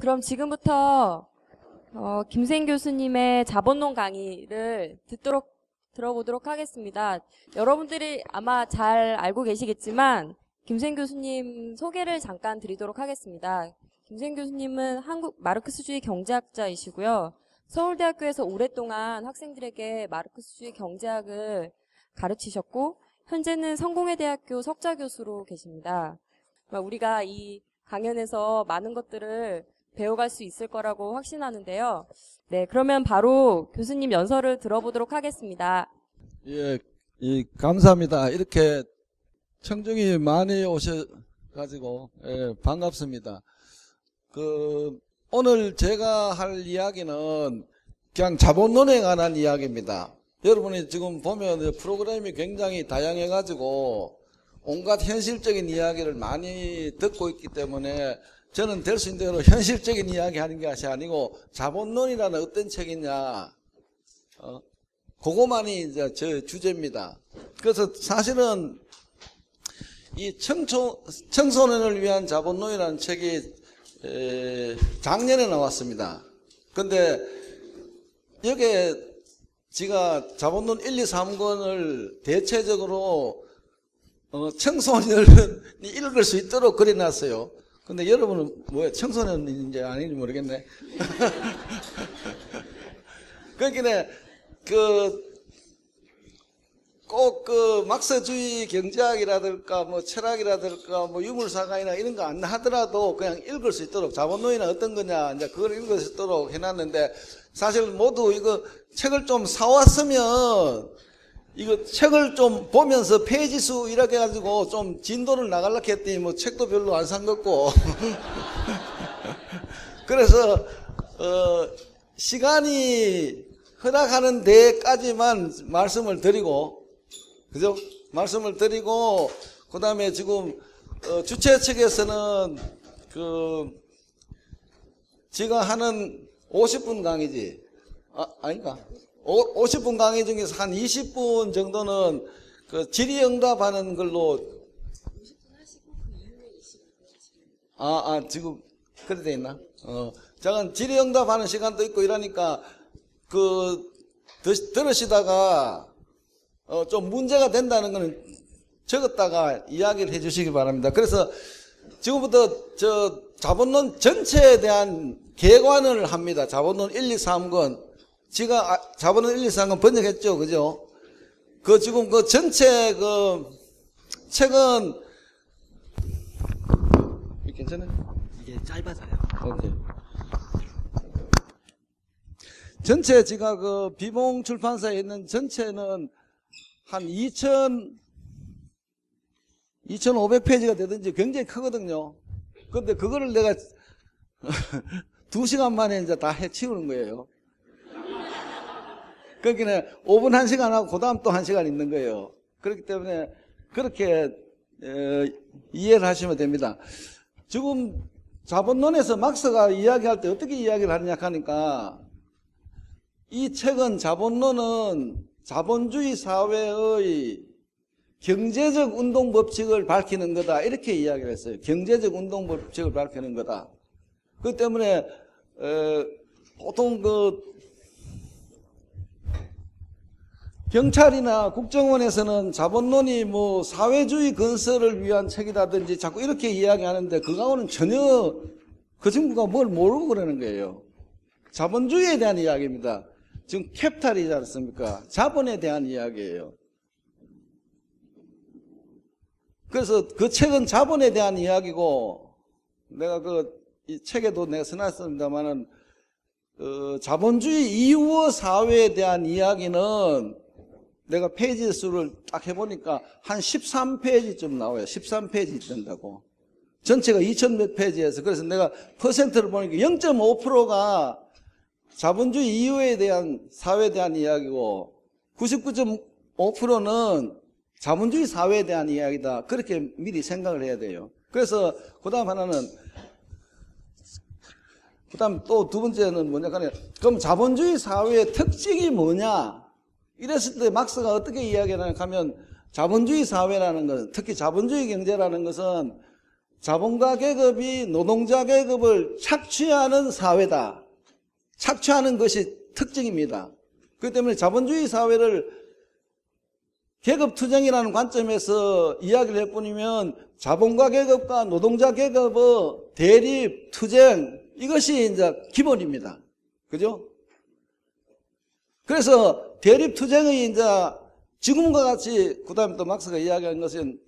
그럼 지금부터 김생 교수님의 자본론 강의를 들어보도록 하겠습니다. 여러분들이 아마 잘 알고 계시겠지만 김생 교수님 소개를 잠깐 드리도록 하겠습니다. 김생 교수님은 한국 마르크스주의 경제학자이시고요. 서울대학교에서 오랫동안 학생들에게 마르크스주의 경제학을 가르치셨고 현재는 성공회대학교 석좌 교수로 계십니다. 우리가 이 강연에서 많은 것들을 배워갈 수 있을 거라고 확신하는데요. 네, 그러면 바로 교수님 연설을 들어보도록 하겠습니다. 예, 감사합니다. 이렇게 청중이 많이 오셔가지고 반갑습니다. 오늘 제가 할 이야기는 그냥 자본론에 관한 이야기입니다. 여러분이 지금 보면 프로그램이 굉장히 다양해가지고 온갖 현실적인 이야기를 많이 듣고 있기 때문에 저는 될 수 있는 대로 현실적인 이야기 하는 것이 아니고 자본론이라는 어떤 책이냐, 그거만이 이제 저 주제입니다. 그래서 사실은 이 청소년을 위한 자본론이라는 책이 작년에 나왔습니다. 근데 여기에 제가 자본론 1, 2, 3권을 대체적으로 청소년이 읽을 수 있도록 그려놨어요. 근데 여러분은 뭐야, 청소년인지 아닌지 모르겠네. 그러니까 꼭 막스주의 경제학이라든가 뭐 철학이라든가 뭐 유물사관이나 이런 거 안 하더라도 그냥 읽을 수 있도록, 자본론이나 어떤 거냐 이제 그걸 읽을 수 있도록 해놨는데, 사실 모두 이거 책을 좀 사왔으면 이거 책을 좀 보면서 페이지 수 이렇게 해가지고 좀 진도를 나가려고 했더니 뭐 책도 별로 안 산 것고. 그래서 시간이 허락하는 데까지만 말씀을 드리고, 그죠? 말씀을 드리고, 그 다음에 지금 주최 측에서는 제가 하는 50분 강의지, 아닌가? 50분 강의 중에서 한 20분 정도는 질의응답하는 걸로. 50분 하시고 그 이후에 20분. 지금 그래 돼 있나? 잠깐 질의응답하는 시간도 있고 이러니까 들으시다가 좀 문제가 된다는 거는 적었다가 이야기를 해주시기 바랍니다. 그래서 지금부터 자본론 전체에 대한 개관을 합니다. 자본론 1, 2, 3권. 제가 자본론 1, 2, 3권 번역했죠. 그죠? 지금 전체 책은, 괜찮아요? 이게 짧아서요. 오케이. 전체 제가 비봉 출판사에 있는 전체는 한 2,500페이지가 되든지 굉장히 크거든요. 근데 그거를 내가 2시간 만에 이제 다 해치우는 거예요. 그러니까 5분 1시간 하고 그 다음 또 1시간 있는 거예요. 그렇기 때문에 그렇게 이해를 하시면 됩니다. 지금 자본론에서 막스가 이야기할 때 어떻게 이야기를 하느냐 하니까, 이 책은 자본론은 자본주의 사회의 경제적 운동 법칙을 밝히는 거다, 이렇게 이야기를 했어요. 경제적 운동 법칙을 밝히는 거다. 그렇기 때문에 보통 경찰이나 국정원에서는 자본론이 뭐 사회주의 건설을 위한 책이라든지 자꾸 이렇게 이야기하는데, 그거하고는 전혀 그 친구가 뭘 모르고 그러는 거예요. 자본주의에 대한 이야기입니다. 지금 캐피탈이지 않습니까? 자본에 대한 이야기예요. 그래서 그 책은 자본에 대한 이야기고, 내가 이 책에도 내가 써놨습니다만은, 자본주의 이후 사회에 대한 이야기는 내가 페이지 수를 딱 해보니까 한 13페이지쯤 나와요. 13페이지 된다고. 전체가 2000몇 페이지에서. 그래서 내가 퍼센트를 보니까 0.5%가 자본주의 이후에 대한 사회에 대한 이야기고 99.5%는 자본주의 사회에 대한 이야기다. 그렇게 미리 생각을 해야 돼요. 그래서 그 다음 하나는, 그 다음 또 두 번째는 뭐냐 하면, 그럼 자본주의 사회의 특징이 뭐냐? 이랬을 때 막스가 어떻게 이야기하냐 하면, 자본주의 사회라는 것은, 특히 자본주의 경제라는 것은 자본가 계급이 노동자 계급을 착취하는 사회다. 착취하는 것이 특징입니다. 그렇기 때문에 자본주의 사회를 계급투쟁이라는 관점에서 이야기를 해보면 자본가 계급과 노동자 계급의 대립, 투쟁, 이것이 이제 기본입니다. 그죠? 그래서 대립 투쟁의 이제 지금과 같이 그다음에 또 막스가 이야기한 것은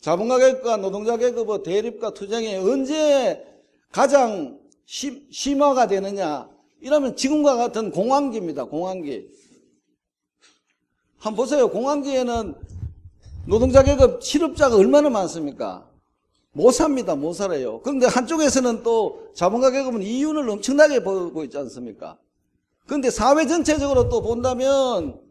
자본가 계급과 노동자 계급의 대립과 투쟁이 언제 가장 심화가 되느냐? 이러면 지금과 같은 공황기입니다. 공황기. 한번 보세요. 공황기에는 노동자 계급 실업자가 얼마나 많습니까? 못 삽니다. 못 살아요. 그런데 한쪽에서는 또 자본가 계급은 이윤을 엄청나게 보고 있지 않습니까? 그런데 사회 전체적으로 또 본다면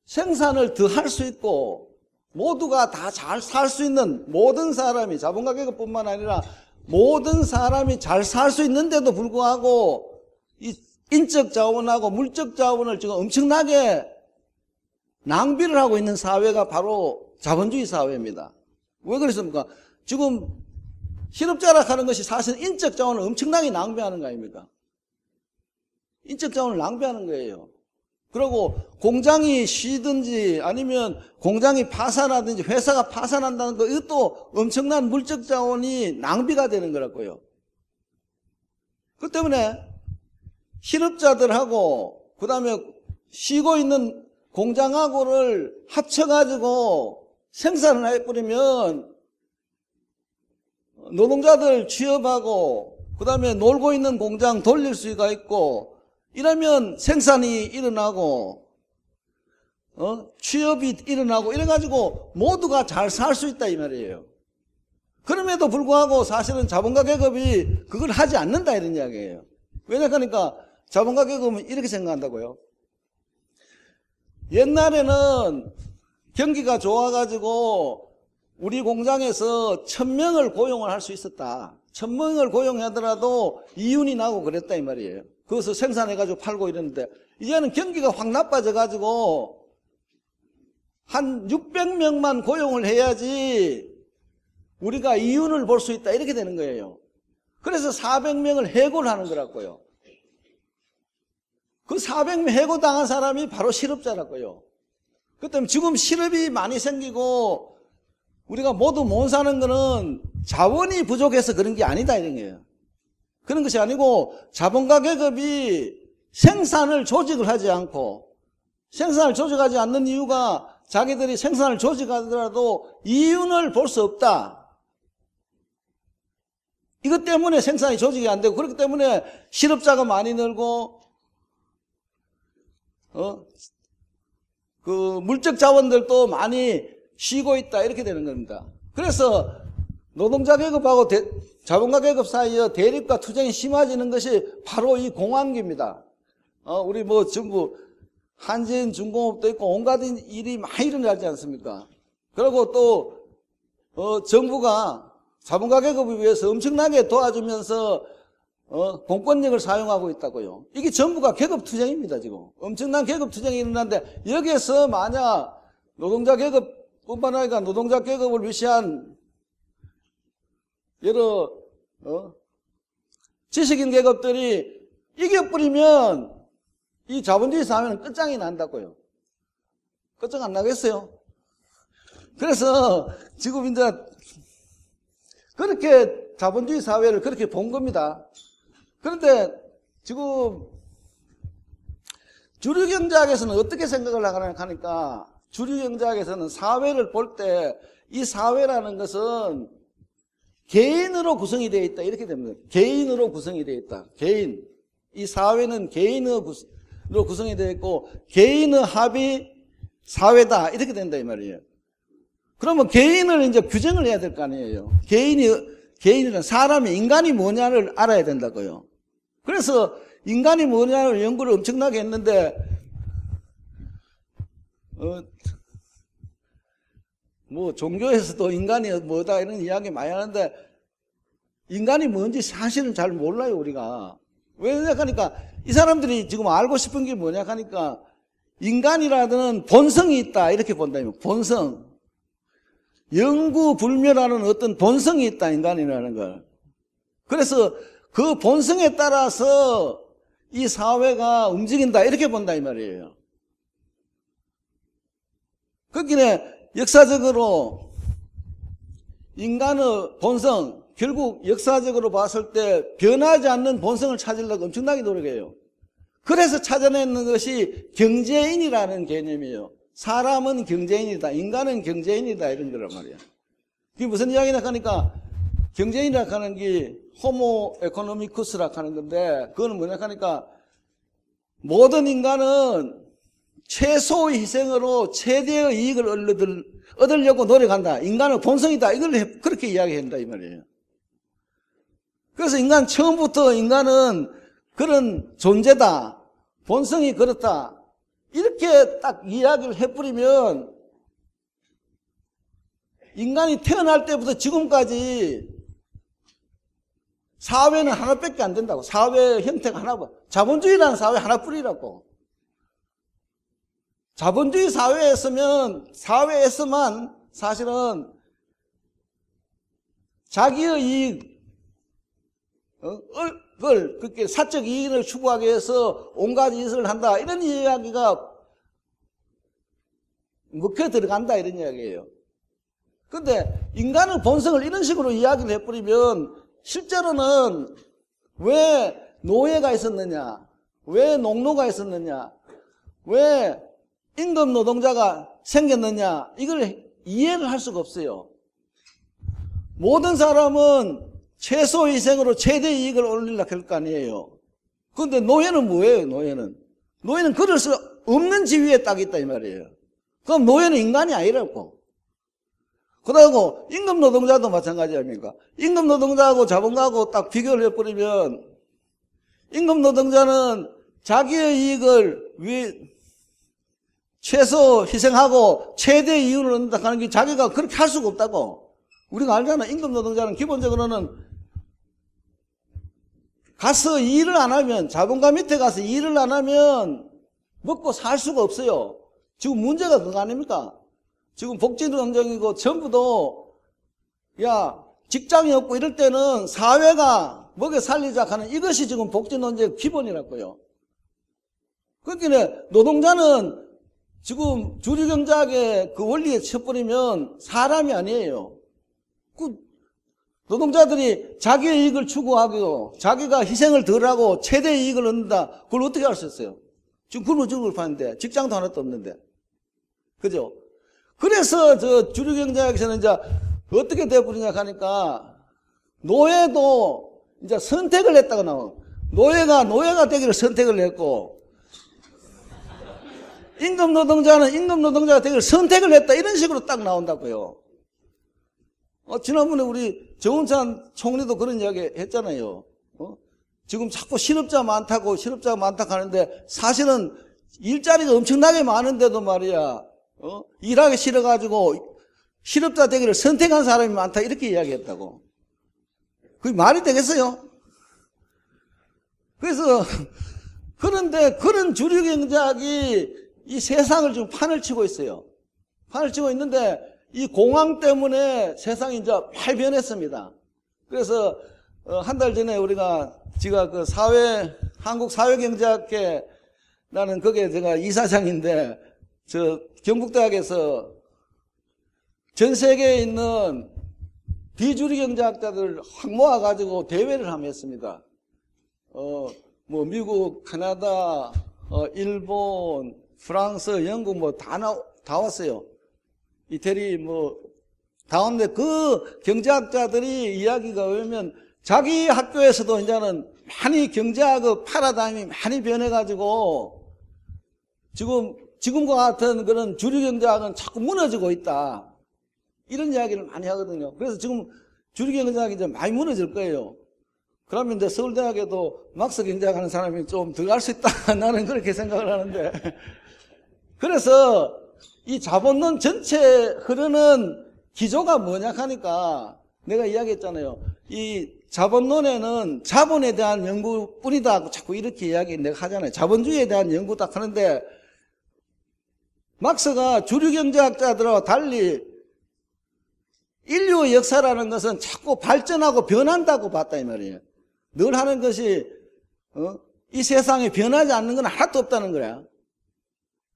생산을 더 할 수 있고 모두가 다 잘 살 수 있는 모든 사람이 자본가 계급뿐만 아니라 모든 사람이 잘 살 수 있는데도 불구하고 이 인적 자원하고 물적 자원을 지금 엄청나게 낭비를 하고 있는 사회가 바로 자본주의 사회입니다. 왜 그렇습니까? 지금 실업자라 하는 것이 사실 인적 자원을 엄청나게 낭비하는 거 아닙니까? 인적 자원을 낭비하는 거예요. 그리고 공장이 쉬든지 아니면 공장이 파산하든지 회사가 파산한다는 거, 이것도 엄청난 물적 자원이 낭비가 되는 거라고요. 그 때문에 실업자들하고 그 다음에 쉬고 있는 공장하고를 합쳐가지고 생산을 해버리면 노동자들 취업하고 그 다음에 놀고 있는 공장 돌릴 수가 있고 이러면 생산이 일어나고 취업이 일어나고 이래가지고 모두가 잘 살 수 있다 이 말이에요. 그럼에도 불구하고 사실은 자본가 계급이 그걸 하지 않는다 이런 이야기예요. 왜냐하니까 자본가 계급은 이렇게 생각한다고요. 옛날에는 경기가 좋아가지고 우리 공장에서 1000명을 고용을 할 수 있었다. 1000명을 고용하더라도 이윤이 나고 그랬다 이 말이에요. 그것을 생산해가지고 팔고 이러는데 이제는 경기가 확 나빠져가지고 한 600명만 고용을 해야지 우리가 이윤을 볼 수 있다 이렇게 되는 거예요. 그래서 400명을 해고를 하는 거라고요. 그 400명 해고당한 사람이 바로 실업자라고요. 그 때문에 지금 실업이 많이 생기고 우리가 모두 못 사는 거는 자원이 부족해서 그런 게 아니다 이런 거예요. 그런 것이 아니고 자본가 계급이 생산을 조직을 하지 않고 생산을 조직하지 않는 이유가 자기들이 생산을 조직하더라도 이윤을 볼 수 없다. 이것 때문에 생산이 조직이 안 되고 그렇기 때문에 실업자가 많이 늘고 그 물적 자원들도 많이 쉬고 있다 이렇게 되는 겁니다. 그래서 노동자 계급하고 자본가 계급 사이의 대립과 투쟁이 심해지는 것이 바로 이 공황기입니다. 우리 뭐 전부 한진 중공업도 있고 온갖 일이 많이 일어나지 않습니까? 그리고 또 정부가 자본가 계급을 위해서 엄청나게 도와주면서 공권력을 사용하고 있다고요. 이게 전부가 계급투쟁입니다. 지금 엄청난 계급투쟁이 일어나는데 여기에서 만약 노동자 계급뿐만 아니라 노동자 계급을 위시한 여러 지식인 계급들이 이겨버리면 이 자본주의 사회는 끝장이 난다고요. 끝장 안 나겠어요? 그래서 지금 이제 그렇게 자본주의 사회를 그렇게 본 겁니다. 그런데 지금 주류 경제학에서는 어떻게 생각을 하니까 주류 경제학에서는 사회를 볼 때 이 사회라는 것은 개인으로 구성이 되어 있다 이렇게 됩니다. 개인으로 구성이 되어 있다. 개인. 이 사회는 개인으로 구성이 되어 있고 개인의 합이 사회다 이렇게 된다 이 말이에요. 그러면 개인을 이제 규정을 해야 될 거 아니에요. 개인이란 사람이 인간이 뭐냐를 알아야 된다고요. 그래서 인간이 뭐냐를 연구를 엄청나게 했는데 뭐 종교에서도 인간이 뭐다 이런 이야기 많이 하는데 인간이 뭔지 사실은 잘 몰라요 우리가. 왜냐 하니까 이 사람들이 지금 알고 싶은 게 뭐냐 하니까 인간이라는 본성이 있다 이렇게 본다면 본성. 영구불멸하는 어떤 본성이 있다, 인간이라는 걸. 그래서 그 본성에 따라서 이 사회가 움직인다, 이렇게 본다 이 말이에요. 그렇기에 역사적으로 인간의 본성, 결국 역사적으로 봤을 때 변하지 않는 본성을 찾으려고 엄청나게 노력해요. 그래서 찾아내는 것이 경제인이라는 개념이에요. 사람은 경제인이다, 인간은 경제인이다, 이런 거란 말이에요. 그게 무슨 이야기냐 하니까, 경제인이라고 하는 게 호모 에코노미쿠스라고 하는 건데, 그거는 뭐냐 하니까 모든 인간은 최소의 희생으로 최대의 이익을 얻으려고 노력한다. 인간의 본성이다. 이걸 그렇게 이야기한다 이 말이에요. 그래서 인간 처음부터 인간은 그런 존재다. 본성이 그렇다. 이렇게 딱 이야기를 해버리면 인간이 태어날 때부터 지금까지 사회는 하나밖에 안 된다고. 사회 형태가 하나고. 자본주의라는 사회 하나뿐이라고. 자본주의 사회에서만 사실은 자기의 이익, 그렇게 사적 이익을 추구하기 위해서 온갖 짓을 한다. 이런 이야기가 먹혀 들어간다. 이런 이야기예요. 근데 인간의 본성을 이런 식으로 이야기를 해버리면 실제로는 왜 노예가 있었느냐, 왜 농노가 있었느냐, 왜 임금 노동자가 생겼느냐, 이걸 이해를 할 수가 없어요. 모든 사람은 최소 희생으로 최대 이익을 올리려고 할 거 아니에요. 그런데 노예는 뭐예요, 노예는? 노예는 그럴 수 없는 지위에 딱 있다 이 말이에요. 그럼 노예는 인간이 아니라고. 그러고 임금 노동자도 마찬가지 아닙니까? 임금 노동자하고 자본가하고 딱 비교를 해버리면 임금 노동자는 자기의 이익을 최소 희생하고 최대 이익을 얻는다 하는 게 자기가 그렇게 할 수가 없다고. 우리가 알잖아. 임금 노동자는 기본적으로는 가서 일을 안 하면, 자본가 밑에 가서 일을 안 하면 먹고 살 수가 없어요. 지금 문제가 그거 아닙니까? 지금 복지노동정이고 전부도 직장이 없고 이럴 때는 사회가 먹여 살리자 하는 이것이 지금 복지노동의 기본이라고요. 그러니까 노동자는 지금 주류경제학의 그 원리에 쳐버리면 사람이 아니에요. 그 노동자들이 자기의 이익을 추구하고 자기가 희생을 덜하고 최대 이익을 얻는다. 그걸 어떻게 할 수 있어요? 지금 굶어 죽을 판인데 직장도 하나도 없는데. 그죠? 그래서 저 주류경제학에서는 이제 어떻게 돼버리냐 하니까 노예도 이제 선택을 했다고 나와. 노예가 되기를 선택을 했고 임금 노동자는 임금 노동자가 되기를 선택을 했다. 이런 식으로 딱 나온다고요. 지난번에 우리 정운찬 총리도 그런 이야기 했잖아요. 지금 자꾸 실업자가 많다고 하는데 사실은 일자리가 엄청나게 많은데도 말이야. 일하기 싫어가지고 실업자 되기를 선택한 사람이 많다. 이렇게 이야기했다고. 그게 말이 되겠어요? 그래서 그런데 그런 주류경제학이 이 세상을 지금 판을 치고 있어요. 판을 치고 있는데 이 공황 때문에 세상이 이제 많이 변했습니다. 그래서 한 달 전에 제가 그 한국 사회경제학회라는 거기에 제가 이사장인데 저 경북대학에서 전 세계에 있는 비주류경제학자들 확 모아가지고 대회를 한번 했습니다. 뭐 미국, 캐나다, 일본, 프랑스, 영국 뭐 다 왔어요. 이태리 다 왔는데 그 경제학자들이 이야기가 오면 자기 학교에서도 이제는 많이 경제학의 파라다임이 많이 변해가지고 지금과 같은 그런 주류경제학은 자꾸 무너지고 있다. 이런 이야기를 많이 하거든요. 그래서 지금 주류경제학이 이제 많이 무너질 거예요. 그러면 이제 서울대학에도 막스 경제학하는 사람이 좀 들어갈 수 있다. 나는 그렇게 생각을 하는데. 그래서 이 자본론 전체 흐르는 기조가 뭐냐 하니까 내가 이야기했잖아요. 이 자본론에는 자본에 대한 연구뿐이다 하고 자꾸 이렇게 이야기 내가 하잖아요. 자본주의에 대한 연구다 하는데 막스가 주류경제학자들하고 달리 인류의 역사라는 것은 자꾸 발전하고 변한다고 봤다 이 말이에요. 늘 하는 것이 이 세상에 변하지 않는 건 하나도 없다는 거야.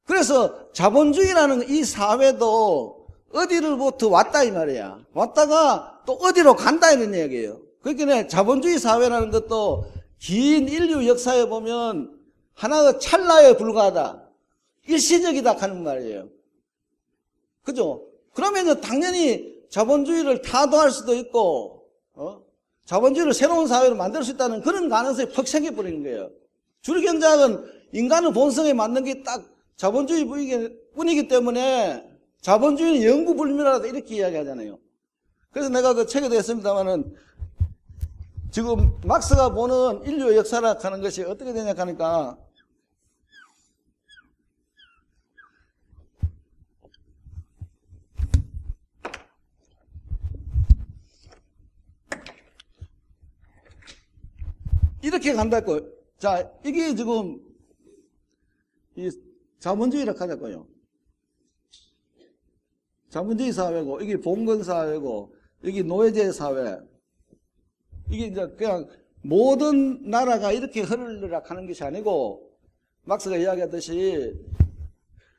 그래서 자본주의라는 이 사회도 어디로부터 왔다 이 말이야. 왔다가 또 어디로 간다 이런 얘기예요. 그러니까 자본주의 사회라는 것도 긴 인류 역사에 보면 하나의 찰나에 불과하다. 일시적이다 하는 말이에요. 그죠? 그러면 당연히 자본주의를 타도할 수도 있고, 자본주의를 새로운 사회로 만들 수 있다는 그런 가능성이 퍽 생겨버리는 거예요. 주류경제학은 인간의 본성에 맞는 게 딱 자본주의 뿐이기 때문에 자본주의는 영구불멸하다 이렇게 이야기하잖아요. 그래서 내가 그 책에도 했습니다만은 지금 막스가 보는 인류의 역사라 하는 것이 어떻게 되냐 하니까 이렇게 간다고. 자, 이게 지금 이 자본주의라 하자고요. 자본주의 사회고, 이게 봉건 사회고, 이게 노예제 사회. 이게 이제 그냥 모든 나라가 이렇게 흐르려고 하는 것이 아니고, 막스가 이야기하듯이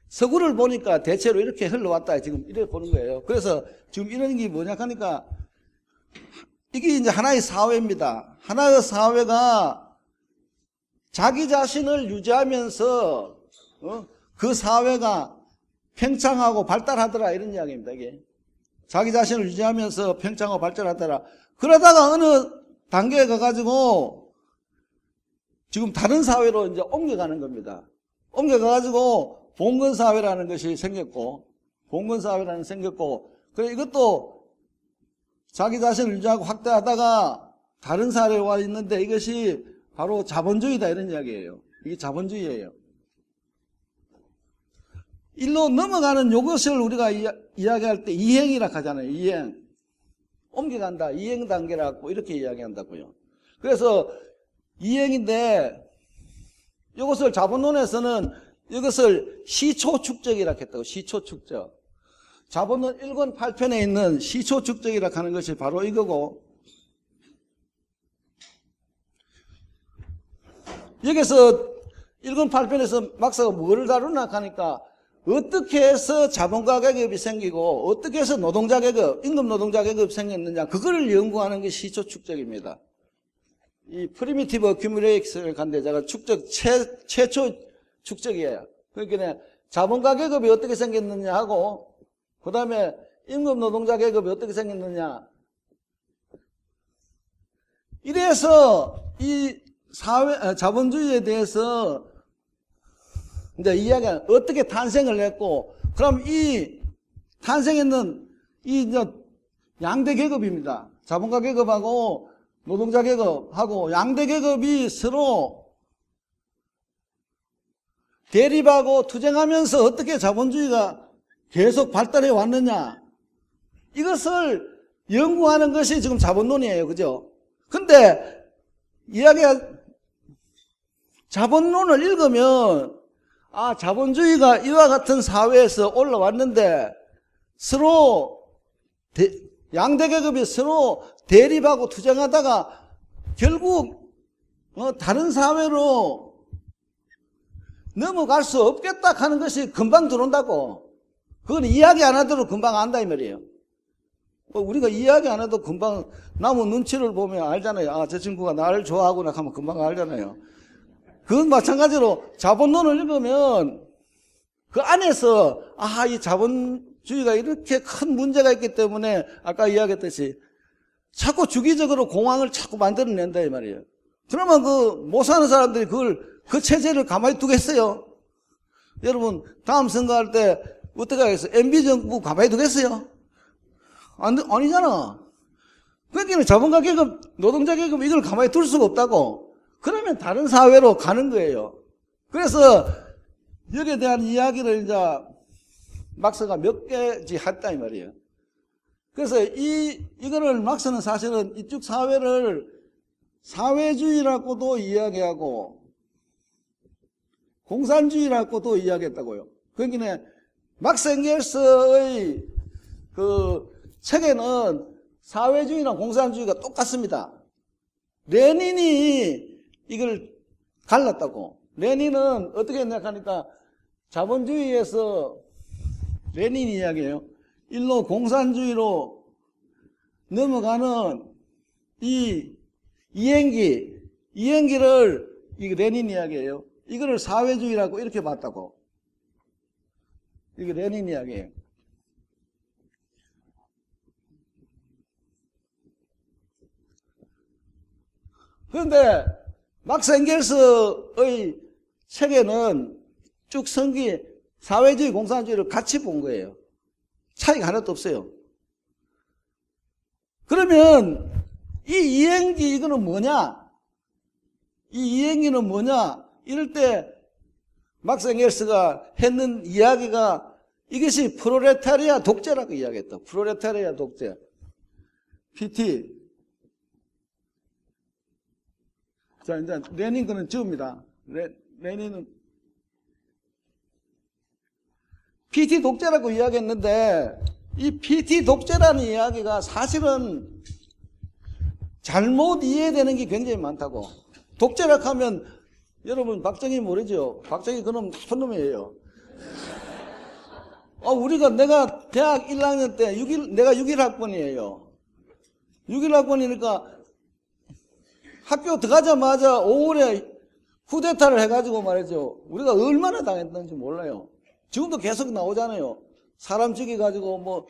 서구를 보니까 대체로 이렇게 흘러왔다. 지금 이렇게 보는 거예요. 그래서 지금 이런 게 뭐냐 하니까 이게 이제 하나의 사회입니다. 하나의 사회가 자기 자신을 유지하면서 그 사회가 팽창하고 발달하더라 이런 이야기입니다. 이게 자기 자신을 유지하면서 팽창하고 발달하더라. 그러다가 어느 단계에 가가지고 지금 다른 사회로 이제 옮겨가는 겁니다. 옮겨가가지고 봉건 사회라는 것이 생겼고, 봉건 사회라는 생겼고, 그래 이것도 자기 자신을 유지하고 확대하다가 다른 사회로 와 있는데 이것이 바로 자본주의다 이런 이야기예요. 이게 자본주의예요. 일로 넘어가는 요것을 우리가 이야기할 때 이행이라 하잖아요. 이행. 옮겨간다. 이행 단계라고 이렇게 이야기한다고요. 그래서 이행인데 이것을 자본론에서는 이것을 시초축적이라 했다고. 시초축적. 자본론 1권 8편에 있는 시초축적이라 하는 것이 바로 이거고, 여기서 1권 8편에서 막사가 뭐를 다루나 하니까 어떻게 해서 자본가 계급이 생기고 어떻게 해서 노동자 계급, 임금 노동자 계급이 생겼느냐, 그거를 연구하는 게 시초축적입니다. 이 프리미티브 어큐뮬레이션을 간 데다가 축적 최초 축적이에요. 그러니까 자본가 계급이 어떻게 생겼느냐 하고, 그 다음에 임금 노동자 계급이 어떻게 생겼느냐. 이래서 이 자본주의에 대해서 이제 이야기가 어떻게 탄생을 했고, 그럼 이 탄생했는 이 이제 양대 계급입니다. 자본가 계급하고 노동자 계급하고 양대 계급이 서로 대립하고 투쟁하면서 어떻게 자본주의가 계속 발달해 왔느냐, 이것을 연구하는 것이 지금 자본론이에요. 그죠? 근데 자본론을 읽으면 자본주의가 이와 같은 사회에서 올라왔는데 서로 양대 계급이 서로 대립하고 투쟁하다가 결국 다른 사회로 넘어갈 수 없겠다 하는 것이 금방 들어온다고. 그건 이야기 안 하더라도 금방 안다 이 말이에요. 우리가 이야기 안 해도 금방 나무 눈치를 보면 알잖아요. 저 친구가 나를 좋아하구나 하면 금방 알잖아요. 그건 마찬가지로 자본론을 읽으면 그 안에서 이 자본주의가 이렇게 큰 문제가 있기 때문에 아까 이야기했듯이 자꾸 주기적으로 공황을 자꾸 만들어낸다 이 말이에요. 그러면 못 사는 사람들이 그 체제를 가만히 두겠어요? 여러분 다음 선거할 때 어떻게 하겠어요? MB 정부 가만히 두겠어요? 아니잖아. 그러니까 자본가 계급, 노동자 계급 이걸 가만히 둘 수가 없다고. 그러면 다른 사회로 가는 거예요. 그래서 여기에 대한 이야기를 이제 막스가 몇 개지 했다 이 말이에요. 그래서 이거를 막스는 사실은 이쪽 사회를 사회주의라고도 이야기하고 공산주의라고도 이야기했다고요. 그러니까 막스 엥겔스의 책에는 사회주의나 공산주의가 똑같습니다. 레닌이 이걸 갈랐다고. 레닌은 어떻게 했냐 하니까 자본주의에서 레닌 이야기예요. 일로 공산주의로 넘어가는 이 이행기를 이게 레닌 이야기예요. 이거를 사회주의라고 이렇게 봤다고. 이게 레닌 이야기예요. 그런데 막스 엥겔스의 책에는 쭉 사회주의, 공산주의를 같이 본 거예요. 차이가 하나도 없어요. 그러면 이 이행기 이거는 뭐냐? 이 이행기는 뭐냐? 이럴 때 막스 엥겔스가 했는 이야기가 이것이 프롤레타리아 독재라고 이야기했다. 프롤레타리아 독재. PT. 자, 이제 레닌 거는 지웁니다. 레닌은 PT 독재라고 이야기했는데 이 PT 독재라는 이야기가 사실은 잘못 이해되는 게 굉장히 많다고. 독재라고 하면 여러분 박정희 모르죠? 박정희 그놈 나쁜 놈이에요. 내가 대학 1학년 때 내가 6.1학번이에요. 6.1학번이니까 학교 들어가자마자 5월에 쿠데타를 해가지고 말이죠. 우리가 얼마나 당했는지 몰라요. 지금도 계속 나오잖아요. 사람 죽여가지고 뭐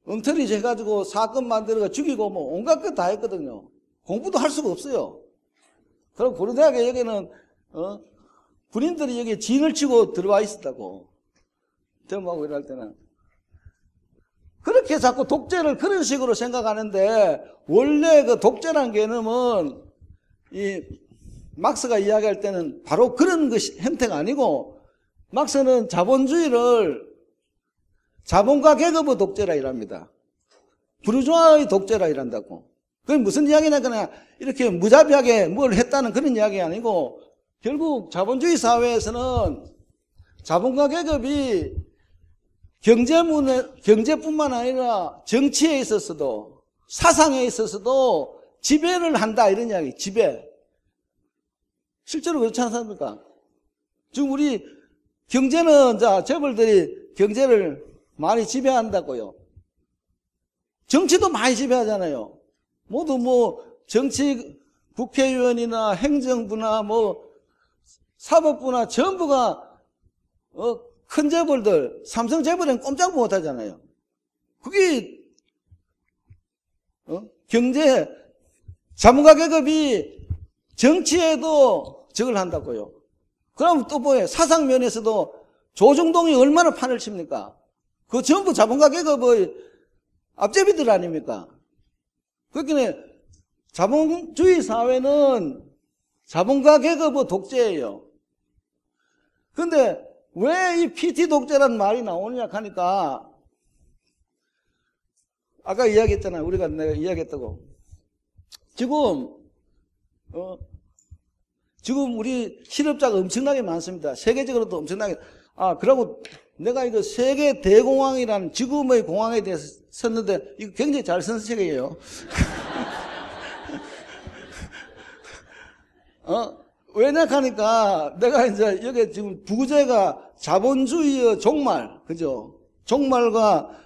엉터리 해가지고 사건 만들어가 죽이고 뭐 온갖 것 다 했거든요. 공부도 할 수가 없어요. 그럼 고려대학에 여기는 군인들이 여기 진을 치고 들어와 있었다고. 대모하고 이럴 때는. 그렇게 자꾸 독재를 그런 식으로 생각하는데 원래 그 독재란 개념은 이 막스가 이야기할 때는 바로 그런 것이 형태가 아니고 막스는 자본주의를 자본가 계급의 독재라 이랍니다. 부르주아의 독재라 이란다고. 그게 무슨 이야기냐 그냥 이렇게 무자비하게 뭘 했다는 그런 이야기 아니고 결국 자본주의 사회에서는 자본가 계급이 경제뿐만 아니라 정치에 있어서도 사상에 있어서도 지배를 한다 이런 이야기. 지배. 실제로 그렇지 않습니까? 지금 우리 경제는 재벌들이 경제를 많이 지배한다고요. 정치도 많이 지배하잖아요. 모두 정치 국회의원이나 행정부나 사법부나 전부가 큰 재벌들, 삼성 재벌은 꼼짝 못 하잖아요. 그게 경제 자본가 계급이 정치에도 저걸 한다고요. 그럼 또 뭐예요? 사상 면에서도 조중동이 얼마나 판을 칩니까? 그 전부 자본가 계급의 앞제비들 아닙니까? 그렇기에 자본주의 사회는 자본가 계급의 독재예요. 근데 왜 이 PT 독재라는 말이 나오느냐 하니까 아까 이야기했잖아요. 내가 이야기했다고. 지금 우리 실업자가 엄청나게 많습니다. 세계적으로도 엄청나게. 그리고 내가 이거 세계 대공황이라는 지금의 공황에 대해서 썼는데 이거 굉장히 잘 쓴 책이에요. 왜냐 하니까 내가 이제 여기 지금 부제가 자본주의의 종말, 그죠? 종말과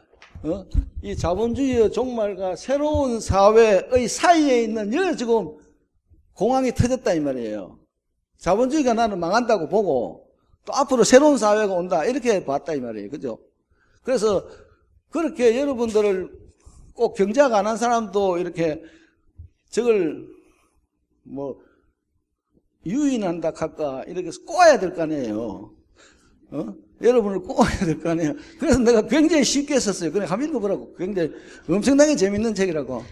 이 자본주의의 종말과 새로운 사회의 사이에 있는 여기 지금 공황이 터졌다 이 말이에요. 자본주의가 나는 망한다고 보고 또 앞으로 새로운 사회가 온다 이렇게 봤다 이 말이에요. 그죠? 그래서 그렇게 여러분들을 꼭 경제학 안 한 사람도 이렇게 저걸 유인한다 할까 이렇게 꼬아야 될 거 아니에요. 여러분을 꼬아야 될 거 아니에요. 그래서 내가 굉장히 쉽게 썼어요. 그냥 한번 읽어보라고. 굉장히 엄청나게 재밌는 책이라고.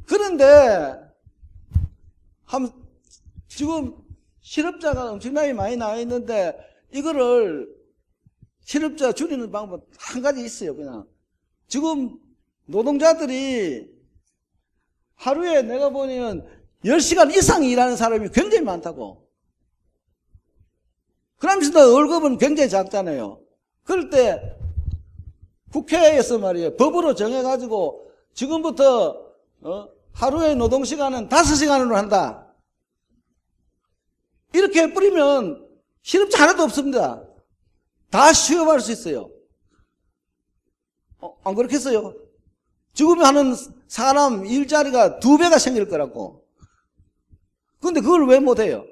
그런데 지금 실업자가 엄청나게 많이 나와 있는데 이거를 실업자 줄이는 방법 한 가지 있어요. 그냥 지금 노동자들이 하루에 내가 보면 10시간 이상 일하는 사람이 굉장히 많다고. 그러면서 월급은 굉장히 작잖아요. 그럴 때 국회에서 말이에요. 법으로 정해가지고 지금부터 하루의 노동시간은 5시간으로 한다. 이렇게 뿌리면 실업자 하나도 없습니다. 다 취업할 수 있어요. 안 그렇겠어요? 지금 하는 사람 일자리가 2배가 생길 거라고. 근데 그걸 왜 못해요?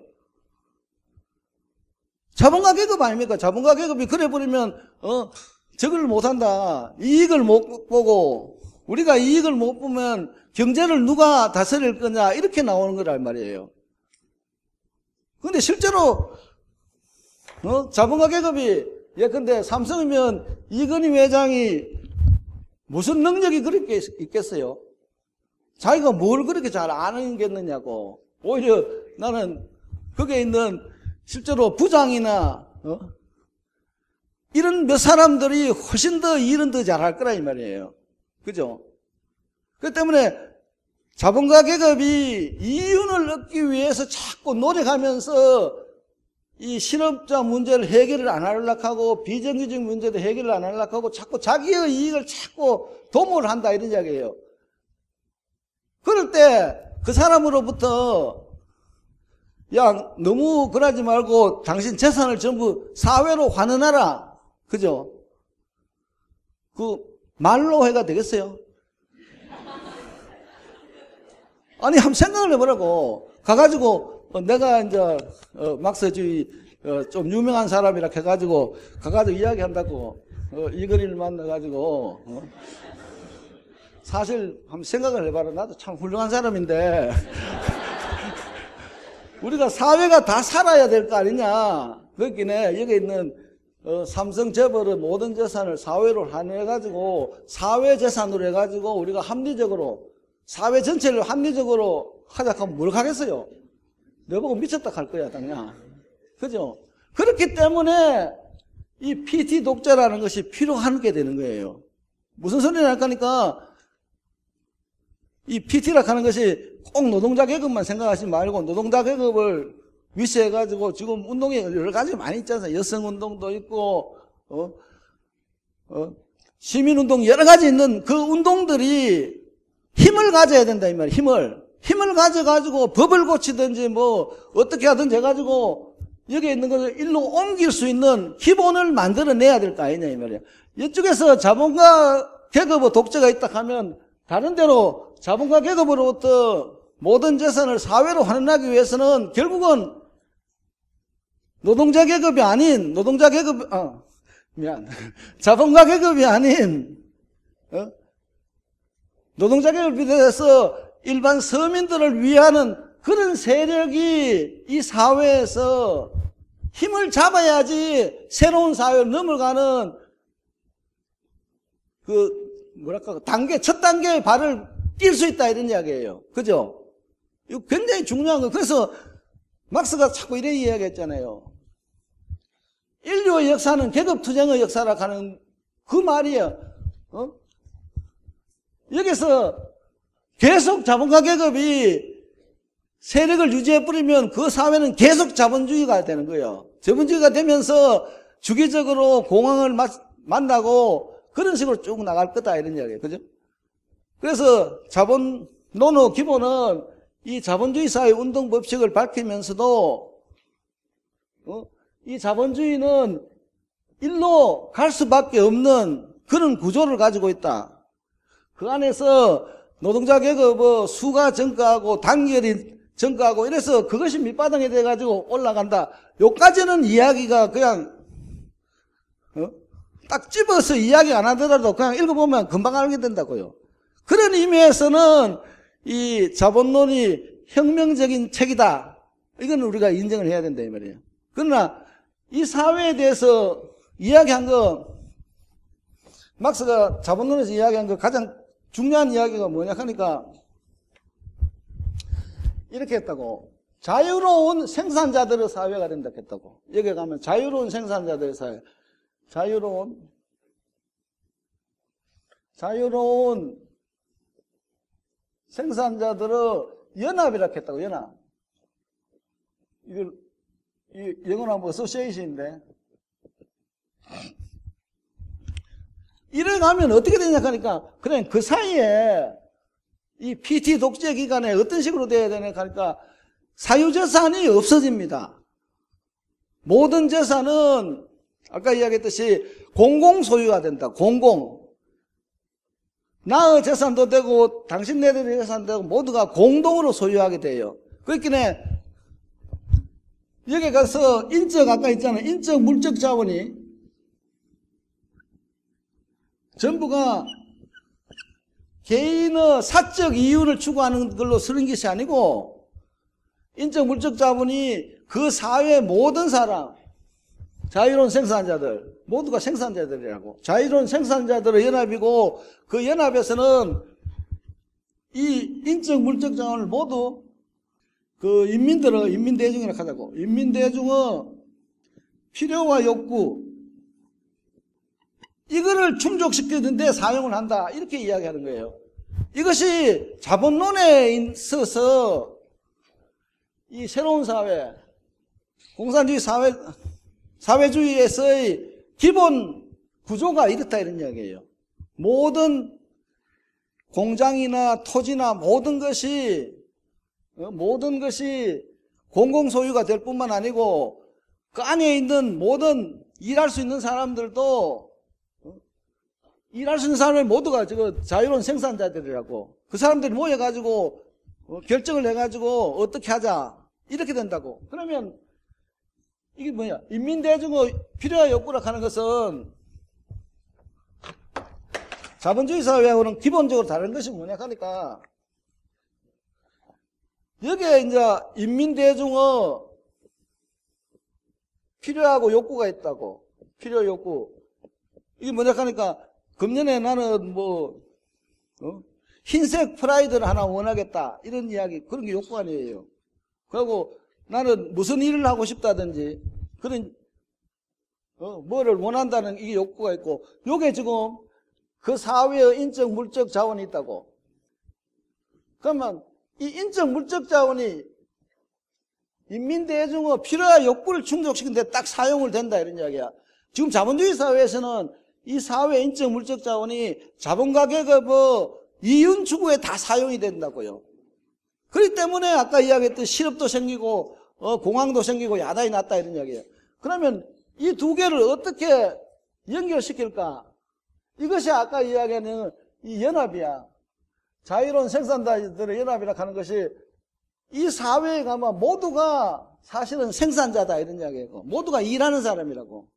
자본가 계급 아닙니까? 자본가 계급이 그래 버리면 저걸 못한다. 이익을 못 보고 우리가 이익을 못 보면 경제를 누가 다스릴 거냐 이렇게 나오는 거란 말이에요. 근데 실제로 자본가 계급이 예컨대 삼성이면 이건희 회장이 무슨 능력이 그렇게 있겠어요? 자기가 뭘 그렇게 잘 아는겠느냐고. 오히려 나는 거기에 있는 실제로 부장이나 이런 몇 사람들이 훨씬 더 일은 더 잘할 거라 이 말이에요. 그죠? 그 때문에 자본가 계급이 이윤을 얻기 위해서 자꾸 노력하면서 이 실업자 문제를 해결을 안 하려고 하고 비정규직 문제도 해결을 안 하려고 하고 자꾸 자기의 이익을 자꾸 도모를 한다 이런 이야기예요. 그럴 때 그 사람으로부터 야 너무 그러지 말고 당신 재산을 전부 사회로 환원하라. 그죠? 그 말로 해가 되겠어요? 아니 한번 생각을 해보라고. 가가지고 내가 이제 막스주의 좀 유명한 사람이라 해가지고 가가지고 이야기한다고 이건희를 만나가지고 사실 한번 생각을 해봐라. 나도 참 훌륭한 사람인데 우리가 사회가 다 살아야 될 거 아니냐. 그렇기에 여기 있는 삼성 재벌의 모든 재산을 사회로 환원해가지고 사회 재산으로 해가지고 우리가 합리적으로 사회 전체를 합리적으로 하자 하면 뭘 하겠어요? 너보고 미쳤다 할 거야 당연. 그죠? 그렇기 때문에 이 PT 독재라는 것이 필요한 게 되는 거예요. 무슨 소리를 할까니까 이 PT라 하는 것이 꼭 노동자 계급만 생각하지 말고 노동자 계급을 위시해가지고 지금 운동이 여러 가지 많이 있잖아요. 여성운동도 있고 시민운동 여러 가지 있는 그 운동들이 힘을 가져야 된다 이 말이에요. 힘을 가져가지고 법을 고치든지 뭐 어떻게 하든지 해가지고 여기에 있는 것을 일로 옮길 수 있는 기본을 만들어내야 될 거 아니냐 이 말이에요. 이쪽에서 자본가 계급의 독재가 있다 하면 다른 데로 자본가 계급으로부터 모든 재산을 사회로 환원하기 위해서는 결국은 노동자 계급이 아닌 자본가 계급이 아닌 노동자 계급에 대해서 일반 서민들을 위하는 그런 세력이 이 사회에서 힘을 잡아야지 새로운 사회로 넘어가는 첫 단계의 발을 뛸 수 있다 이런 이야기예요. 그죠? 이거 굉장히 중요한 거. 그래서 막스가 자꾸 이래 이야기했잖아요. 인류의 역사는 계급투쟁의 역사라 하는 그 말이에요. 여기서 계속 자본가 계급이 세력을 유지해 버리면 그 사회는 계속 자본주의가 되는 거예요. 자본주의가 되면서 주기적으로 공황을 만나고 그런 식으로 쭉 나갈 거다 이런 이야기예요. 그죠? 그래서 자본론의 기본은 이 자본주의 사회 운동 법칙을 밝히면서도 이 자본주의는 일로 갈 수밖에 없는 그런 구조를 가지고 있다. 그 안에서 노동자 계급의 수가 증가하고 단결이 증가하고 이래서 그것이 밑바닥이 돼가지고 올라간다. 요까지는 이야기가 그냥 딱 집어서 이야기 안 하더라도 그냥 읽어보면 금방 알게 된다고요. 그런 의미에서는 이 자본론이 혁명적인 책이다. 이건 우리가 인정을 해야 된다 이 말이에요. 그러나 이 사회에 대해서 이야기한 거 막스가 자본론에서 이야기한 거 가장 중요한 이야기가 뭐냐 하니까 이렇게 했다고. 자유로운 생산자들의 사회가 된다 했다고. 여기 가면 자유로운 생산자들의 사회. 자유로운 생산자들의 연합이라고 했다고. 연합. 이걸 이 영어나 뭐 어소시에이션인데 이래 가면 어떻게 되냐 하니까 그냥 그 사이에 이 PT 독재 기간에 어떤 식으로 돼야 되냐 하니까 사유재산이 없어집니다. 모든 재산은 아까 이야기했듯이 공공소유가 된다. 공공. 나의 재산도 되고 당신네들의 재산도 되고 모두가 공동으로 소유하게 돼요. 그렇기에 여기 가서 아까 있잖아요. 인적 물적 자원이 전부가 개인의 사적 이윤을 추구하는 걸로 쓰는 것이 아니고 인적 물적 자본이 그 사회의 모든 사람, 자유로운 생산자들, 모두가 생산자들이라고. 자유로운 생산자들의 연합이고 그 연합에서는 이 인적 물적 자원을 모두 그 인민대중이라고 하자고. 인민대중의 필요와 욕구, 이거를 충족시키는데 사용을 한다. 이렇게 이야기하는 거예요. 이것이 자본론에 있어서 이 새로운 사회, 공산주의 사회주의에서의 기본 구조가 이렇다 이런 이야기예요. 모든 공장이나 토지나 모든 것이 공공소유가 될 뿐만 아니고 그 안에 있는 모든 일할 수 있는 사람들도 일할 수 있는 사람들 모두가 자유로운 생산자들이라고. 그 사람들이 모여가지고 결정을 해가지고 어떻게 하자 이렇게 된다고. 그러면 이게 뭐냐? 인민대중의 필요와 욕구라 하는 것은 자본주의 사회하고는 기본적으로 다른 것이 뭐냐 하니까 여기에 이제 인민대중의 필요하고 욕구가 있다고. 필요 욕구. 이게 뭐냐 하니까 금년에 나는 흰색 프라이드를 하나 원하겠다. 이런 이야기, 그런 게 욕구 아니에요. 그리고 나는 무슨 일을 하고 싶다든지, 그런, 뭐를 원한다는 이게 욕구가 있고, 요게 지금 그 사회의 인적, 물적 자원이 있다고. 그러면 이 인적, 물적 자원이 인민대중의 필요와 욕구를 충족시키는데 딱 사용을 된다. 이런 이야기야. 지금 자본주의 사회에서는 이 사회 인적 물적 자원이 자본가격의 이윤 추구에 다 사용이 된다고요. 그렇기 때문에 아까 이야기했던 실업도 생기고 공황도 생기고 야단이 났다 이런 이야기예요. 그러면 이 두 개를 어떻게 연결시킬까? 이것이 아까 이야기하는 이 연합이야. 자유로운 생산자들의 연합이라 하는 것이 이 사회에 가면 모두가 사실은 생산자다 이런 이야기고 모두가 일하는 사람이라고.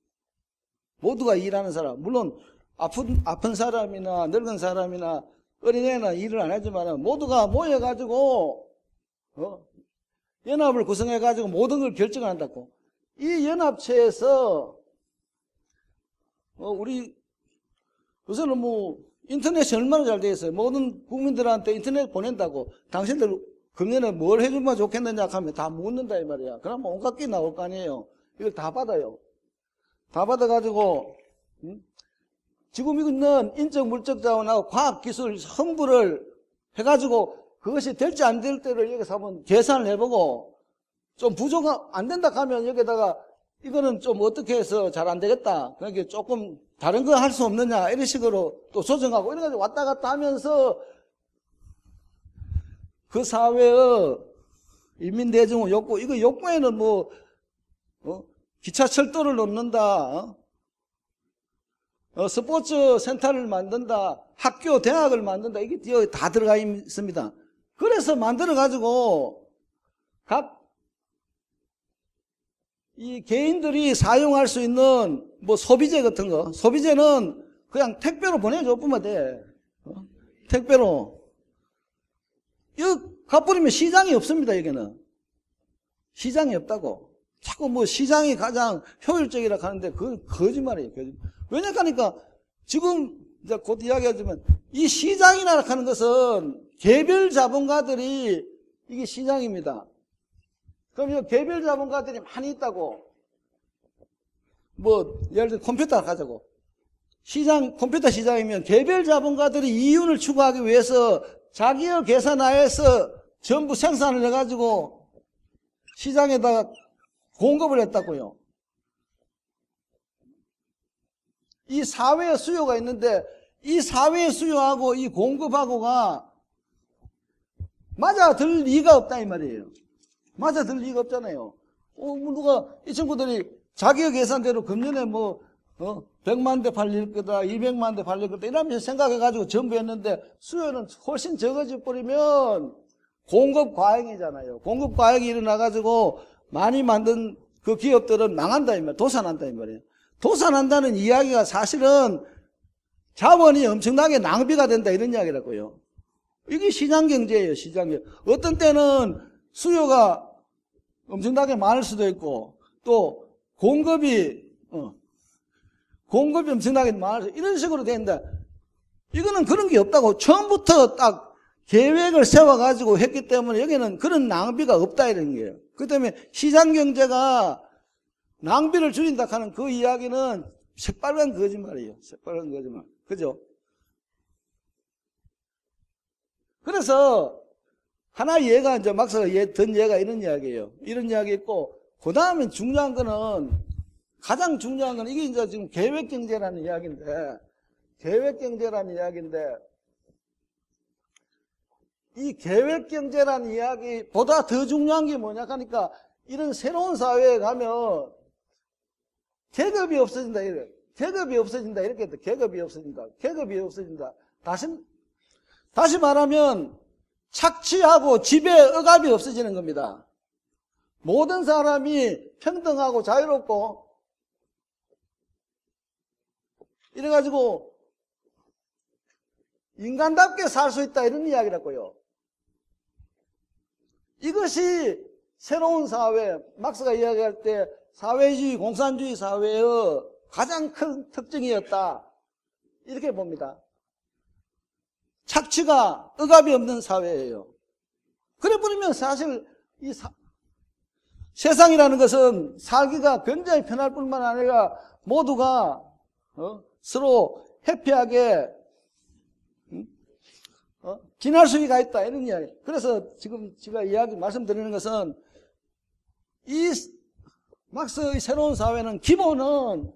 모두가 일하는 사람. 물론 아픈 사람이나 늙은 사람이나 어린애는 일을 안 하지만 모두가 모여가지고 연합을 구성해가지고 모든 걸 결정한다고. 이 연합체에서 우리 요새는 인터넷이 얼마나 잘 되어 있어요. 모든 국민들한테 인터넷 보낸다고. 당신들 금년에 뭘 해주면 좋겠느냐 하면 다 묻는다 이 말이야. 그러면 온갖 게 나올 거 아니에요. 이걸 다 받아요. 다 받아가지고 지금 있는 인적 물적 자원하고 과학기술 선부를 해가지고 그것이 될지 안 될 때를 여기서 한번 계산을 해보고 좀 부족가 안 된다 하면 여기다가 이거는 좀 어떻게 해서 잘 안 되겠다. 그러니까 조금 다른 거 할 수 없느냐 이런 식으로 또 조정하고 이래가지고 왔다 갔다 하면서 그 사회의 인민대중의 욕구, 이거 욕구에는 기차 철도를 놓는다, 스포츠 센터를 만든다, 학교, 대학을 만든다, 이게 다 들어가 있습니다. 그래서 만들어가지고, 이 개인들이 사용할 수 있는 소비재 같은 거, 소비재는 그냥 택배로 보내줘 뿐만 돼. 택배로. 이거 가버리면 시장이 없습니다, 여기는. 시장이 없다고. 자꾸 시장이 가장 효율적이라 하는데 그건 거짓말이에요. 왜냐하니까 지금 이제 곧 이야기하지만 이 시장이라 하는 것은 개별 자본가들이 이게 시장입니다. 그럼 이 개별 자본가들이 많이 있다고. 예를 들어 컴퓨터 가자고. 컴퓨터 시장이면 개별 자본가들이 이윤을 추구하기 위해서 자기의 계산하에서 전부 생산을 해가지고 시장에다가 공급을 했다고요. 이 사회의 수요가 있는데 이 사회의 수요하고 이 공급하고가 맞아들 리가 없다 이 말이에요. 맞아들 리가 없잖아요. 누가 이 친구들이 자기의 계산대로 금년에 100만 대 팔릴 거다, 200만 대 팔릴 거다 이러면서 생각해가지고 전부 했는데 수요는 훨씬 적어져 버리면 공급 과잉이잖아요. 공급 과잉이 일어나가지고 많이 만든 그 기업들은 망한다 이 말, 도산한다 이 말이에요. 도산한다는 이야기가 사실은 자원이 엄청나게 낭비가 된다 이런 이야기라고요. 이게 시장경제예요. 시장경제. 어떤 때는 수요가 엄청나게 많을 수도 있고 또 공급이 엄청나게 많을 수 이런 식으로 된다. 이거는 그런 게 없다고 처음부터 딱 계획을 세워가지고 했기 때문에 여기는 그런 낭비가 없다 이런 거예요. 그 때문에 시장경제가 낭비를 줄인다 하는 그 이야기는 새빨간 거짓말이에요. 새빨간 거짓말. 그죠? 그래서 하나 예가 이제 막사가 든 예가 이런 이야기예요. 이런 이야기 있고 그 다음에 중요한 거는 가장 중요한 건 이게 이제 지금 계획경제라는 이야기인데 이 계획경제라는 이야기보다 더 중요한 게 뭐냐 하니까 이런 새로운 사회에 가면 계급이 없어진다 이래. 계급이 없어진다 이렇게 했다. 계급이 없어진다. 다시 말하면 착취하고 지배 억압이 없어지는 겁니다. 모든 사람이 평등하고 자유롭고 이래가지고 인간답게 살 수 있다 이런 이야기라고요. 이것이 새로운 사회, 막스가 이야기할 때 사회주의, 공산주의 사회의 가장 큰 특징이었다 이렇게 봅니다. 착취가 억압이 없는 사회예요. 그래 버리면 사실 이 세상이라는 것은 살기가 굉장히 편할 뿐만 아니라 모두가 서로 해피하게 지날 수가 있다 이런 이야기. 그래서 지금 제가 말씀드리는 것은 이 막스의 새로운 사회는 기본은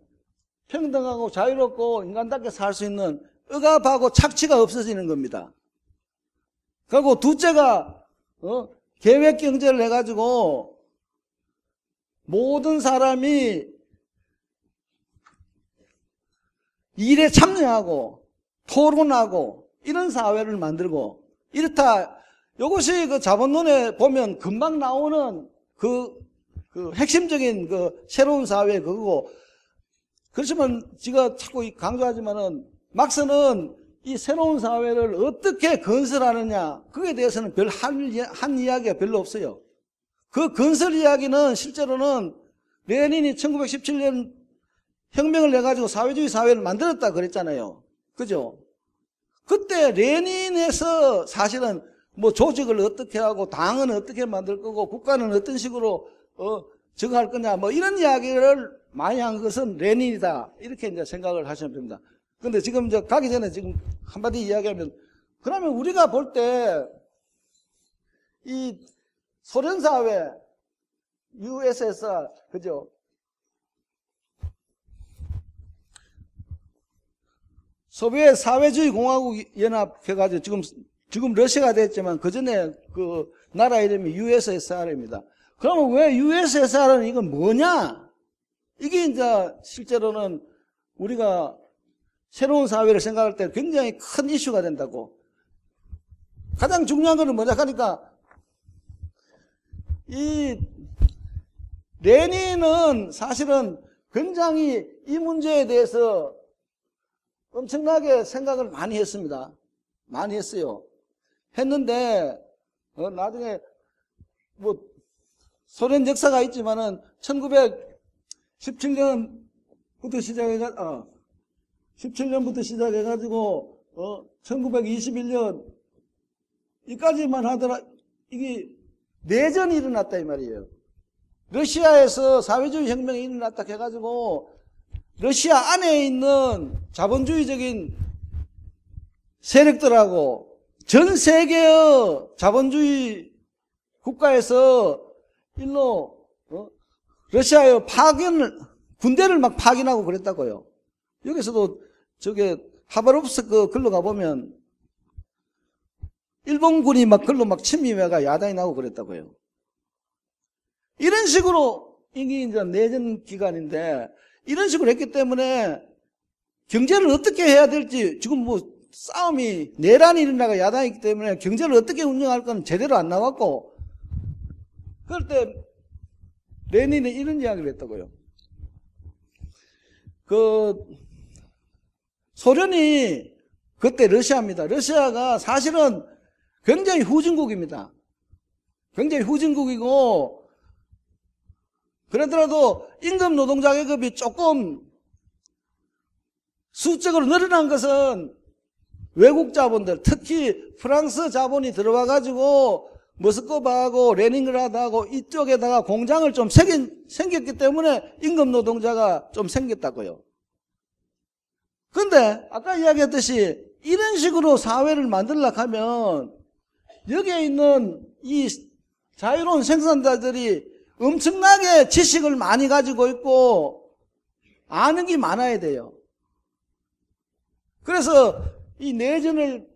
평등하고 자유롭고 인간답게 살 수 있는 억압하고 착취가 없어지는 겁니다. 그리고 둘째가 계획경제를 해가지고 모든 사람이 일에 참여하고 토론하고 이런 사회를 만들고 이렇다. 이것이 그 자본론에 보면 금방 나오는 그 핵심적인 그 새로운 사회 그거고. 그렇지만 제가 자꾸 강조하지만은 막스는 이 새로운 사회를 어떻게 건설하느냐 그거에 대해서는 별 한 이야기가 별로 없어요. 그 건설 이야기는 실제로는 레닌이 1917년 혁명을 해가지고 사회주의 사회를 만들었다 그랬잖아요. 그죠? 그때 레닌에서 사실은 조직을 어떻게 하고 당은 어떻게 만들 거고 국가는 어떤 식으로 정할 거냐 이런 이야기를 많이 한 것은 레닌이다 이렇게 이제 생각을 하시면 됩니다. 근데 지금 이제 가기 전에 지금 한마디 이야기하면 그러면 우리가 볼 때 이 소련 사회 USSR 그죠? 소비에트 사회주의 공화국 연합 해가지고 지금 러시아가 됐지만 그 전에 그 나라 이름이 USSR입니다. 그러면 왜 USSR은 이건 뭐냐? 이게 이제 실제로는 우리가 새로운 사회를 생각할 때 굉장히 큰 이슈가 된다고. 가장 중요한 거는 뭐냐 하니까 이 레닌은 사실은 굉장히 이 문제에 대해서 엄청나게 생각을 많이 했습니다. 많이 했어요. 했는데 나중에 소련 역사가 있지만은 1917년부터 시작해가지고 1921년 이까지만 하더라 이게 내전이 일어났다 이 말이에요. 러시아에서 사회주의 혁명이 일어났다 해가지고 러시아 안에 있는 자본주의적인 세력들하고 전 세계의 자본주의 국가에서 일로 러시아의 군대를 막 파견하고 그랬다고요. 여기서도 저게 하바롭스크 글로 가보면 일본군이 막 글로 막 침입해가 야단이 나고 그랬다고요. 이런 식으로 이게 이제 내전 기간인데 이런 식으로 했기 때문에 경제를 어떻게 해야 될지 지금 뭐 싸움이 내란이 일어나가 야당이 있기 때문에 경제를 어떻게 운영할 건 제대로 안 나왔고 그럴 때 레닌이 이런 이야기를 했다고요. 소련이 그때 러시아입니다. 러시아가 사실은 굉장히 후진국입니다. 굉장히 후진국이고 그러더라도 임금 노동자 계급이 조금 수적으로 늘어난 것은 외국 자본들, 특히 프랑스 자본이 들어와 가지고 모스크바하고 레닌그라드하고 이쪽에다가 공장을 좀 생겼기 때문에 임금 노동자가 좀 생겼다고요. 근데 아까 이야기했듯이 이런 식으로 사회를 만들려고 하면 여기에 있는 이 자유로운 생산자들이 엄청나게 지식을 많이 가지고 있고 아는 게 많아야 돼요. 그래서 이 내전을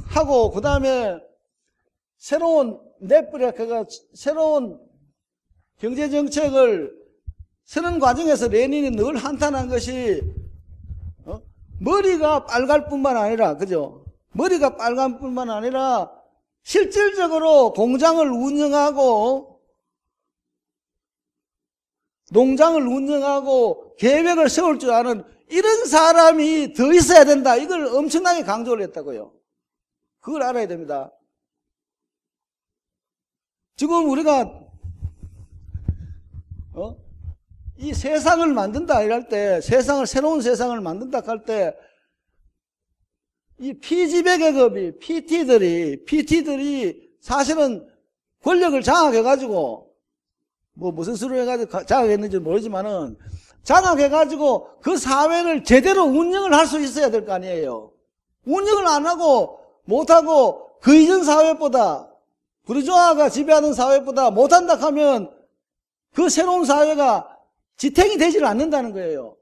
하고 그 다음에 새로운 네프레크가 새로운 경제정책을 쓰는 과정에서 레닌이 늘 한탄한 것이 머리가 빨갈 뿐만 아니라 그죠? 머리가 빨갈 뿐만 아니라 실질적으로 공장을 운영하고 농장을 운영하고 계획을 세울 줄 아는 이런 사람이 더 있어야 된다. 이걸 엄청나게 강조를 했다고요. 그걸 알아야 됩니다. 지금 우리가 이 세상을 만든다 이럴 때 새로운 세상을 만든다 할 때 이 피지배 계급이 PT들이 사실은 권력을 장악해가지고 뭐 무슨 수로 해가지고 장악했는지 모르지만은 장악해가지고 그 사회를 제대로 운영을 할 수 있어야 될 거 아니에요. 운영을 안 하고 못하고 그 이전 사회보다 부르주아가 지배하는 사회보다 못한다 하면 그 새로운 사회가 지탱이 되지를 않는다는 거예요.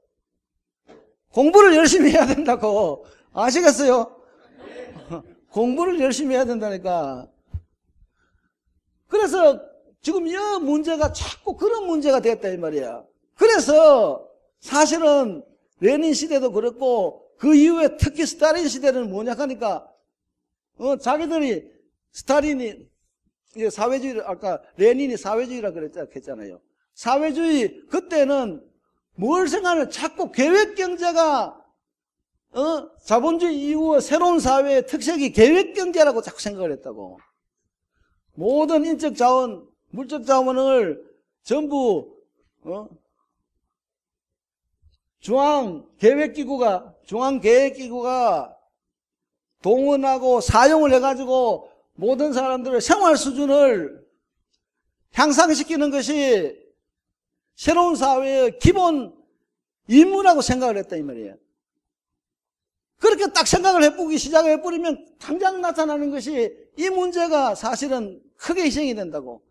공부를 열심히 해야 된다고. 아시겠어요? 공부를 열심히 해야 된다니까. 그래서 지금 이 문제가 자꾸 그런 문제가 됐다 이 말이야. 그래서 사실은 레닌 시대도 그렇고 그 이후에 특히 스탈린 시대는 뭐냐 하니까 자기들이 스탈린이 사회주의를 아까 레닌이 사회주의라 그랬잖아요. 사회주의 그때는 뭘 생각하면 자꾸 계획경제가 자본주의 이후 새로운 사회의 특색이 계획경제라고 자꾸 생각을 했다고. 모든 인적 자원, 물적 자원을 전부 중앙계획기구가 동원하고 사용을 해가지고 모든 사람들의 생활 수준을 향상시키는 것이 새로운 사회의 기본 임무라고 생각을 했다 이 말이에요. 그렇게 딱 생각을 해보기 시작해버리면 당장 나타나는 것이 이 문제가 사실은 크게 희생이 된다고.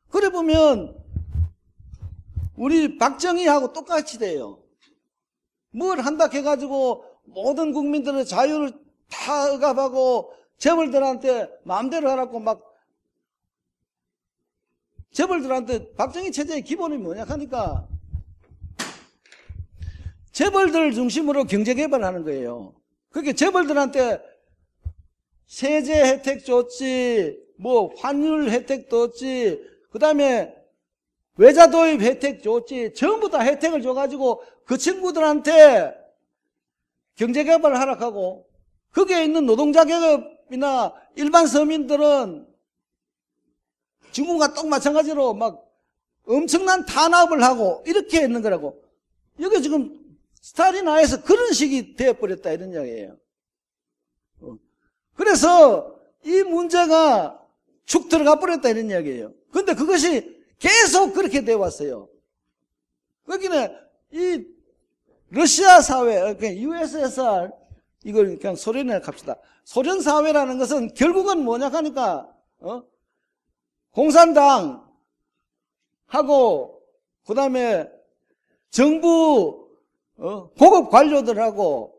그래 보면 우리 박정희하고 똑같이 돼요. 뭘 한다 해가지고 모든 국민들의 자유를 다 억압하고 재벌들한테 마음대로 하라고 막 재벌들한테 박정희 체제의 기본이 뭐냐 하니까 재벌들 중심으로 경제개발하는 거예요. 그렇게 재벌들한테 세제 혜택 줬지, 뭐 환율 혜택 줬지, 그 다음에 외자 도입 혜택 줬지, 전부 다 혜택을 줘가지고 그 친구들한테 경제개발을 하라고. 거기에 있는 노동자 계급이나 일반 서민들은 지금과 똑 마찬가지로 막 엄청난 탄압을 하고 이렇게 있는 거라고. 여기 지금 스탈린 하에서 그런 식이 되어버렸다 이런 이야기예요. 그래서 이 문제가 축 들어가 버렸다 이런 이야기예요. 근데 그것이 계속 그렇게 되어 왔어요. 거기는 이 러시아 사회, 그러니까 USSR, 이걸 그냥 소련에 갑시다. 소련 사회라는 것은 결국은 뭐냐 하니까, 공산당하고 그 다음에 정부 고급 관료들하고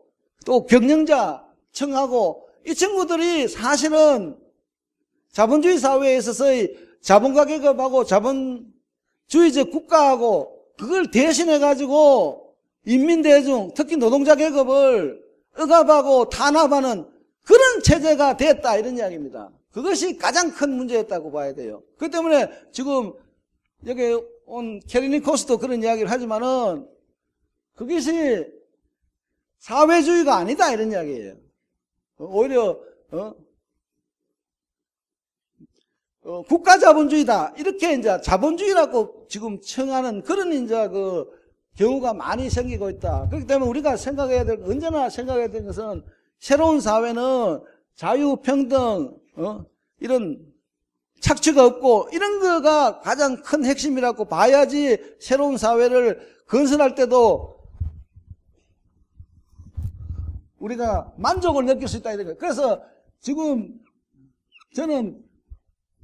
또 경영자 청하고 이 친구들이 사실은 자본주의 사회에 있어서의 자본가 계급하고 자본주의적 국가하고 그걸 대신해가지고 인민대중, 특히 노동자 계급을 억압하고 탄압하는 그런 체제가 됐다 이런 이야기입니다. 그것이 가장 큰 문제였다고 봐야 돼요. 그렇기 때문에 지금 여기 온 캐리니코스도 그런 이야기를 하지만은 그것이 사회주의가 아니다 이런 이야기예요. 오히려 국가자본주의다 이렇게 이제 자본주의라고 지금 청하는 그런 이제 그 경우가 많이 생기고 있다. 그렇기 때문에 우리가 언제나 생각해야 될 것은 새로운 사회는 자유, 평등, 이런 착취가 없고 이런 거가 가장 큰 핵심이라고 봐야지 새로운 사회를 건설할 때도 우리가 만족을 느낄 수 있다 이런 거예요. 그래서 지금 저는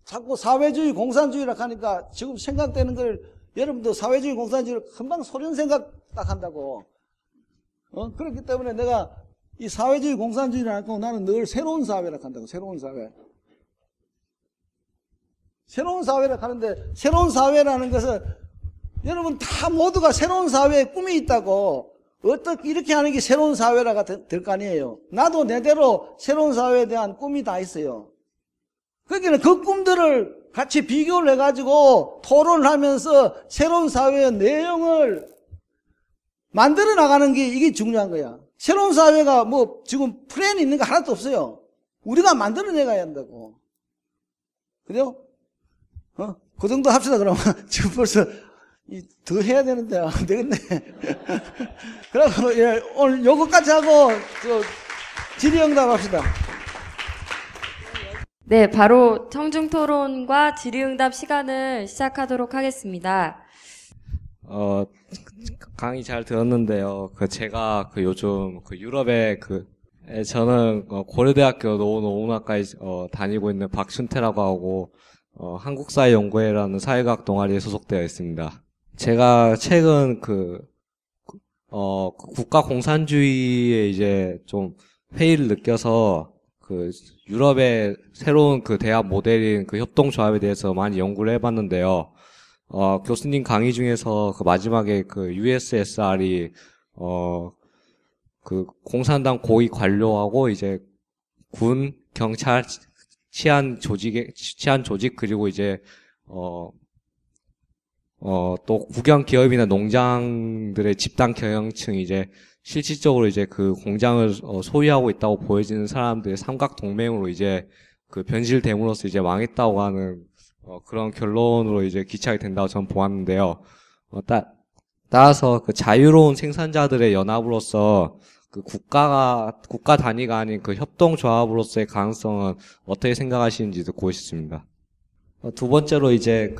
자꾸 사회주의, 공산주의라고 하니까 지금 생각되는 걸 여러분도 사회주의, 공산주의를 금방 소련 생각 딱 한다고. 그렇기 때문에 내가 이 사회주의, 공산주의를 하고 나는 늘 새로운 사회라고 한다고. 새로운 사회. 새로운 사회라고 하는데 새로운 사회라는 것은 여러분 다 모두가 새로운 사회에 꿈이 있다고. 어떻게 이렇게 하는 게 새로운 사회라가 될 거 아니에요. 나도 내대로 새로운 사회에 대한 꿈이 다 있어요. 그러니까 그 꿈들을 같이 비교를 해가지고 토론을 하면서 새로운 사회의 내용을 만들어 나가는 게 이게 중요한 거야. 새로운 사회가 뭐 지금 플랜이 있는 거 하나도 없어요. 우리가 만들어 내가야 한다고. 그래요? 그 정도 합시다 그러면. 지금 벌써 더 해야 되는데 안 되겠네. 그러고 예, 오늘 요거까지 하고 질의응답 합시다. 네, 바로 청중토론과 질의응답 시간을 시작하도록 하겠습니다. 강의 잘 들었는데요. 제가 요즘 유럽에 저는 고려대학교 노원학과에 다니고 있는 박춘태라고 하고 한국사회연구회라는 사회과학 동아리에 소속되어 있습니다. 제가 최근 국가 공산주의에 이제 좀 회의를 느껴서 유럽의 새로운 대학 모델인 협동조합에 대해서 많이 연구를 해봤는데요. 교수님 강의 중에서 마지막에 USSR이, 공산당 고위 관료하고 이제 군, 경찰, 치안 조직, 그리고 이제, 또 국영 기업이나 농장들의 집단 경영층 이제 실질적으로 이제 공장을 소유하고 있다고 보여지는 사람들의 삼각 동맹으로 이제 변질됨으로써 이제 망했다고 하는 그런 결론으로 이제 기착이 된다고 저는 보았는데요. 따라서 자유로운 생산자들의 연합으로서 국가 단위가 아닌 협동조합으로서의 가능성은 어떻게 생각하시는지 듣고 싶습니다. 두 번째로 이제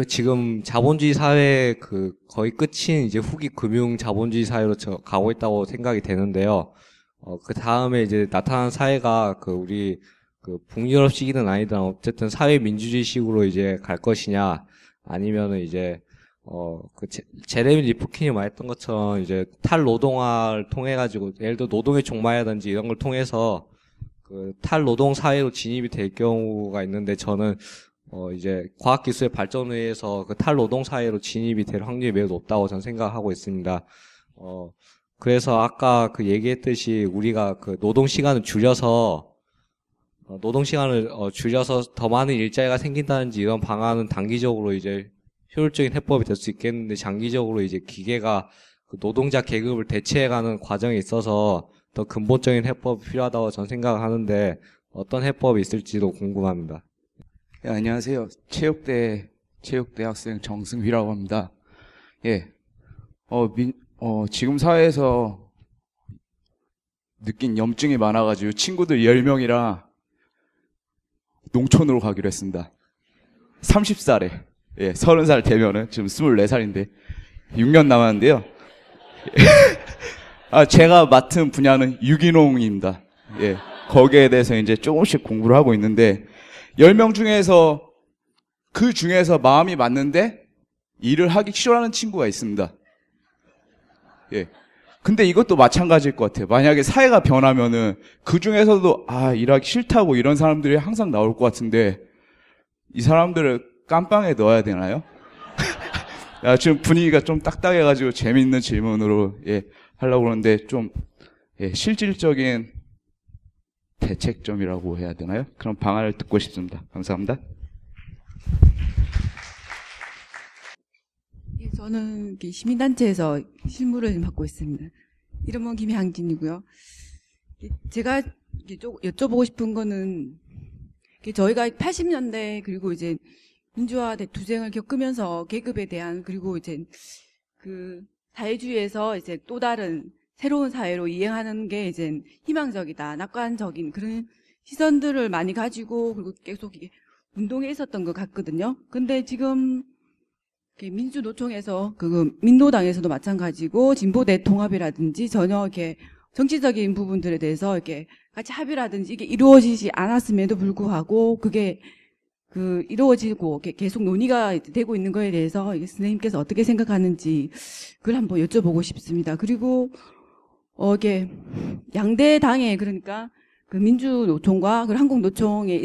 지금 자본주의 사회의 거의 끝인 이제 후기 금융 자본주의 사회로 가고 있다고 생각이 되는데요. 그 다음에 이제 나타난 사회가 우리 북유럽식이든 아니든 어쨌든 사회 민주주의식으로 이제 갈 것이냐, 아니면은 이제 제레미 리프킨이 말했던 것처럼 이제 탈노동화를 통해 가지고 예를 들어 노동의 종말이라든지 이런 걸 통해서 탈노동 사회로 진입이 될 경우가 있는데, 저는 이제 과학기술의 발전에 의해서 탈노동 사회로 진입이 될 확률이 매우 높다고 저는 생각하고 있습니다. 그래서 아까 얘기했듯이 우리가 노동시간을 줄여서 더 많은 일자리가 생긴다든지 이런 방안은 단기적으로 이제 효율적인 해법이 될 수 있겠는데, 장기적으로 이제 기계가 노동자 계급을 대체해가는 과정에 있어서 더 근본적인 해법이 필요하다고 저는 생각을 하는데, 어떤 해법이 있을지도 궁금합니다. 네, 안녕하세요. 체육대 학생 정승휘라고 합니다. 예. 지금 사회에서 느낀 염증이 많아가지고 친구들 10명이랑 농촌으로 가기로 했습니다. 30살에. 예, 30살 되면은, 지금 24살인데, 6년 남았는데요. 제가 맡은 분야는 유기농입니다. 예. 거기에 대해서 이제 조금씩 공부를 하고 있는데, 10명 중에서, 그 중에서 마음이 맞는데, 일을 하기 싫어하는 친구가 있습니다. 예. 근데 이것도 마찬가지일 것 같아요. 만약에 사회가 변하면은 그 중에서도 일하기 싫다고 이런 사람들이 항상 나올 것 같은데 이 사람들을 깜빵에 넣어야 되나요? 지금 분위기가 좀 딱딱해가지고 재밌는 질문으로 하려고 그러는데 좀 실질적인 대책점이라고 해야 되나요? 그런 방안을 듣고 싶습니다. 감사합니다. 예, 저는 시민단체에서 실무를 맡고 있습니다. 이름은 김향진이고요. 제가 여쭤보고 싶은 거는 저희가 80년대 그리고 이제 민주화 대투쟁을 겪으면서 계급에 대한 그리고 이제 그 사회주의에서 이제 또 다른 새로운 사회로 이행하는 게 이제 희망적이다, 낙관적인 그런 시선들을 많이 가지고 그리고 계속 운동에 있었던 것 같거든요. 근데 지금 민주노총에서 민노당에서도 마찬가지고 진보대 통합이라든지 전혀 이렇게 정치적인 부분들에 대해서 이렇게 같이 합의라든지 이게 이루어지지 않았음에도 불구하고 그게 이루어지고 계속 논의가 되고 있는 거에 대해서 선생님께서 어떻게 생각하는지 그걸 한번 여쭤보고 싶습니다. 그리고 이게 양대 당에 그러니까 민주노총과 한국노총에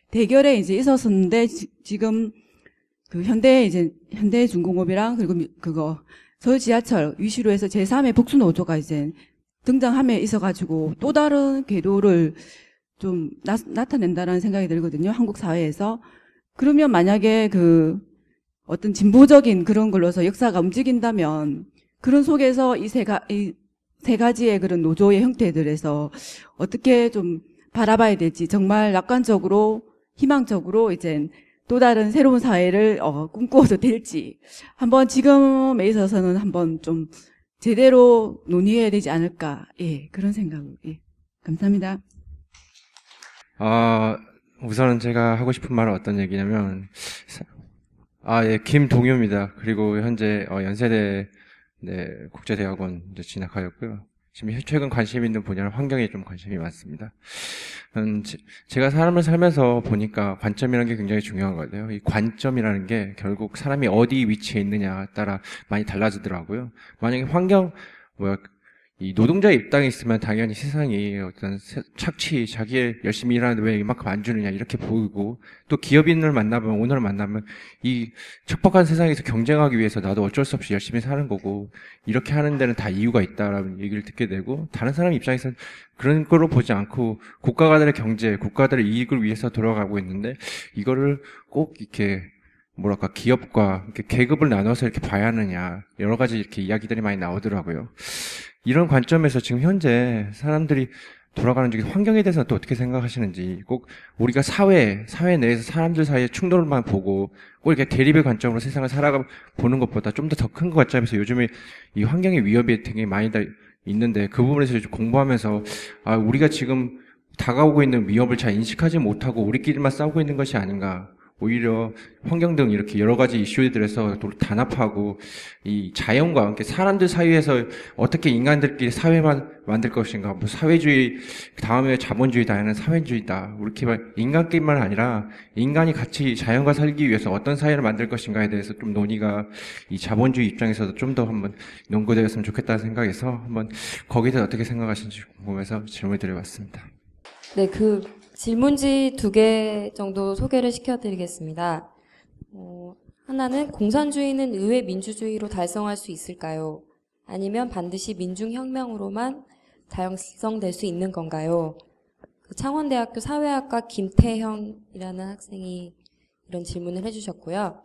대결에 이제 있었었는데 지금 현대중공업이랑 그리고 서울 지하철 위시로에서 제3의 복수노조가 이제 등장함에 있어가지고 또 다른 궤도를 좀 나타낸다라는 생각이 들거든요. 한국 사회에서. 그러면 만약에 어떤 진보적인 그런 걸로서 역사가 움직인다면 그런 속에서 이 세 가지의 그런 노조의 형태들에서 어떻게 좀 바라봐야 될지 정말 낙관적으로 희망적으로 이제 또 다른 새로운 사회를 꿈꾸어도 될지 한번 지금에 있어서는 한번 좀 제대로 논의해야 되지 않을까 그런 생각을 감사합니다. 우선은 제가 하고 싶은 말은 어떤 얘기냐면 김동효입니다. 그리고 현재 연세대 국제대학원 진학하였고요. 지금 최근 관심 있는 분야는 환경에 좀 관심이 많습니다. 제가 사람을 살면서 보니까 관점이라는 게 굉장히 중요한 것 같아요. 이 관점이라는 게 결국 사람이 어디 위치에 있느냐에 따라 많이 달라지더라고요. 만약에 이 노동자의 입장에 있으면 당연히 세상이 어떤 착취, 자기 열심히 일하는데 왜 이만큼 안 주느냐 이렇게 보이고 또 기업인을 만나면 오너를 만나면 이 척박한 세상에서 경쟁하기 위해서 나도 어쩔 수 없이 열심히 사는 거고 이렇게 하는 데는 다 이유가 있다라는 얘기를 듣게 되고 다른 사람 입장에서는 그런 거로 보지 않고 국가가들의 경제, 국가들의 이익을 위해서 돌아가고 있는데 이거를 꼭 이렇게 기업과 이렇게 계급을 나눠서 이렇게 봐야 하느냐 여러 가지 이렇게 이야기들이 많이 나오더라고요. 이런 관점에서 지금 현재 사람들이 돌아가는 환경에 대해서는 또 어떻게 생각하시는지 꼭 우리가 사회 내에서 사람들 사이의 충돌만 보고 꼭 이렇게 대립의 관점으로 세상을 살아보는 것보다 좀 더 큰 관점에서 요즘에 이 환경의 위협이 되게 많이 있는데 그 부분에서 좀 공부하면서 우리가 지금 다가오고 있는 위협을 잘 인식하지 못하고 우리끼리만 싸우고 있는 것이 아닌가 오히려 환경 등 이렇게 여러 가지 이슈들에서 단합하고 이 자연과 함께 사람들 사이에서 어떻게 인간들끼리 사회만 만들 것인가 사회주의 다음에 자본주의다 하는 사회주의다 이렇게 인간끼리만 아니라 인간이 같이 자연과 살기 위해서 어떤 사회를 만들 것인가에 대해서 좀 논의가 이 자본주의 입장에서도 좀 더 한번 연구되었으면 좋겠다는 생각에서 한번 거기에 대해서 어떻게 생각하시는지 궁금해서 질문을 드려봤습니다. 네, 질문지 2개 정도 소개를 시켜드리겠습니다. 하나는 공산주의는 의회 민주주의로 달성할 수 있을까요? 아니면 반드시 민중혁명으로만 달성될 수 있는 건가요? 창원대학교 사회학과 김태형이라는 학생이 이런 질문을 해주셨고요.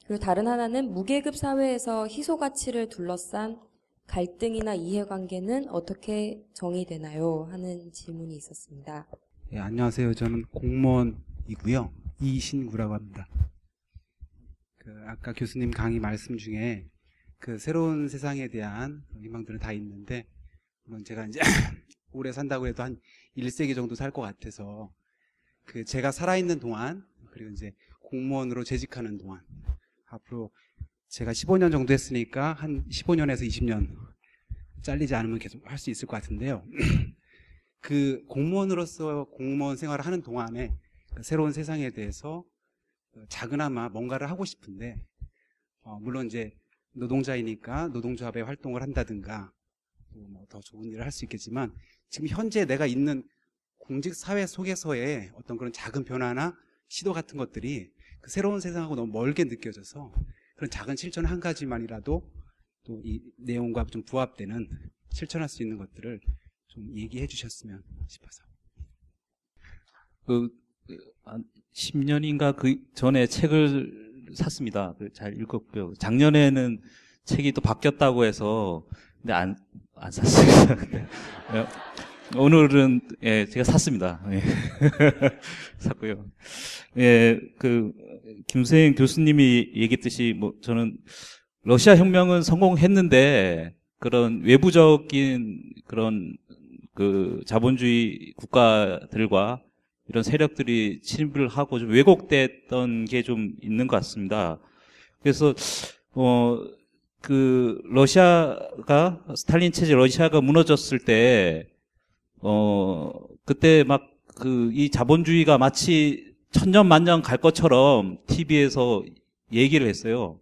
그리고 다른 하나는 무계급 사회에서 희소가치를 둘러싼 갈등이나 이해관계는 어떻게 정의되나요? 하는 질문이 있었습니다. 예, 안녕하세요. 저는 공무원이고요. 이신구라고 합니다. 아까 교수님 강의 말씀 중에 새로운 세상에 대한 희망들은 다 있는데, 물론 제가 이제 오래 산다고 해도 한 1세기 정도 살 것 같아서, 제가 살아있는 동안, 그리고 이제 공무원으로 재직하는 동안, 앞으로 제가 15년 정도 했으니까 한 15년에서 20년 잘리지 않으면 계속 할 수 있을 것 같은데요. 공무원으로서 공무원 생활을 하는 동안에 새로운 세상에 대해서 작은아마 뭔가를 하고 싶은데 물론 이제 노동자이니까 노동조합에 활동을 한다든가 뭐 더 좋은 일을 할 수 있겠지만 지금 현재 내가 있는 공직 사회 속에서의 어떤 그런 작은 변화나 시도 같은 것들이 그 새로운 세상하고 너무 멀게 느껴져서 그런 작은 실천 한 가지만이라도 또 이 내용과 좀 부합되는 실천할 수 있는 것들을 좀 얘기해 주셨으면 싶어서. 한 10년인가 그 전에 책을 샀습니다. 잘 읽었고요. 작년에는 책이 또 바뀌었다고 해서 근데 안 샀어요. 오늘은 예, 제가 샀습니다. 예. 샀고요. 예, 김수행 교수님이 얘기했듯이 뭐 저는 러시아 혁명은 성공했는데 그런 외부적인 그런 자본주의 국가들과 이런 세력들이 침입을 하고 좀 왜곡됐던 게 좀 있는 것 같습니다. 그래서 러시아가 스탈린 체제 러시아가 무너졌을 때 그때 막 이 자본주의가 마치 천년만년 갈 것처럼 TV에서 얘기를 했어요.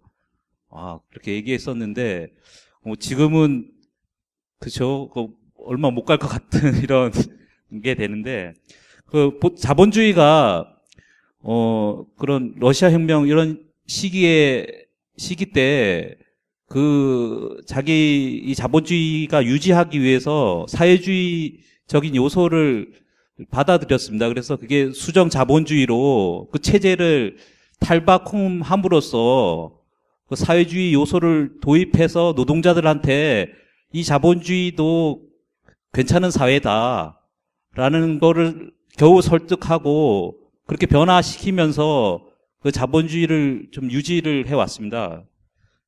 그렇게 얘기했었는데 지금은 그쵸 얼마 못 갈 것 같은 이런 게 되는데 자본주의가 그런 러시아 혁명 이런 시기 때 자기 이 자본주의가 유지하기 위해서 사회주의적인 요소를 받아들였습니다. 그래서 그게 수정 자본주의로 그 체제를 탈바꿈함으로써 그 사회주의 요소를 도입해서 노동자들한테 이 자본주의도 괜찮은 사회다라는 거를 겨우 설득하고 그렇게 변화시키면서 그 자본주의를 좀 유지를 해왔습니다.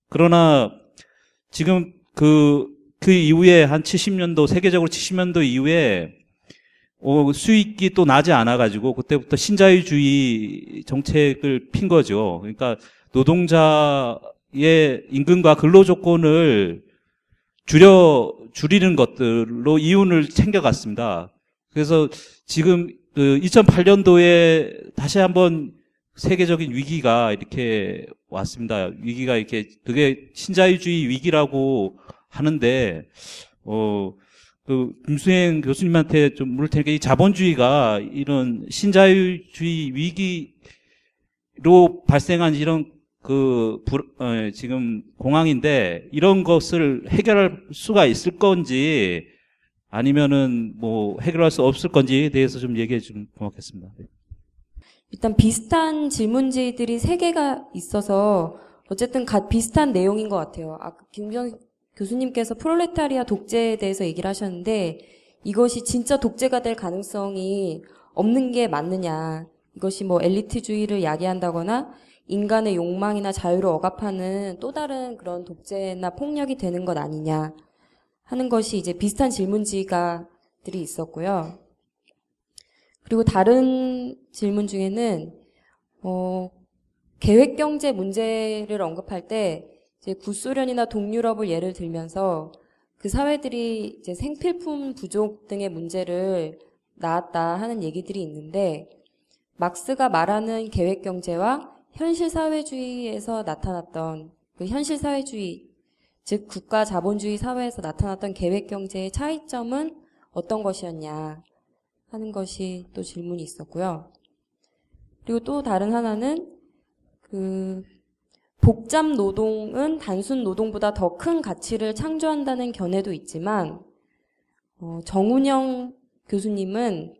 그러나 지금 그 이후에 한 70년도, 세계적으로 70년도 이후에 수익이 또 나지 않아가지고 그때부터 신자유주의 정책을 핀 거죠. 그러니까 노동자의 임금과 근로조건을 줄이는 것들로 이윤을 챙겨갔습니다. 그래서 지금 2008년도에 다시 한번 세계적인 위기가 이렇게 왔습니다. 위기가 이렇게 되게 신자유주의 위기라고 하는데 김수행 교수님한테 좀 물을 테니까 이 자본주의가 이런 신자유주의 위기로 발생한 이런 지금 공황인데 이런 것을 해결할 수가 있을 건지 아니면은 뭐 해결할 수 없을 건지에 대해서 좀 얘기해 주면 고맙겠습니다. 일단 비슷한 질문지들이 3개가 있어서 어쨌든 비슷한 내용인 것 같아요. 아까 김경 교수님께서 프롤레타리아 독재에 대해서 얘기를 하셨는데 이것이 진짜 독재가 될 가능성이 없는 게 맞느냐. 이것이 뭐 엘리트주의를 야기한다거나 인간의 욕망이나 자유를 억압하는 또 다른 그런 독재나 폭력이 되는 것 아니냐 하는 것이 이제 비슷한 질문지들이 있었고요. 그리고 다른 질문 중에는 계획경제 문제를 언급할 때 이제 구소련이나 동유럽을 예를 들면서 그 사회들이 이제 생필품 부족 등의 문제를 낳았다 하는 얘기들이 있는데 막스가 말하는 계획경제와 현실 사회주의에서 나타났던 그 현실 사회주의, 즉 국가 자본주의 사회에서 나타났던 계획경제의 차이점은 어떤 것이었냐 하는 것이 또 질문이 있었고요. 그리고 또 다른 하나는 복잡 노동은 단순 노동보다 더 큰 가치를 창조한다는 견해도 있지만 정운영 교수님은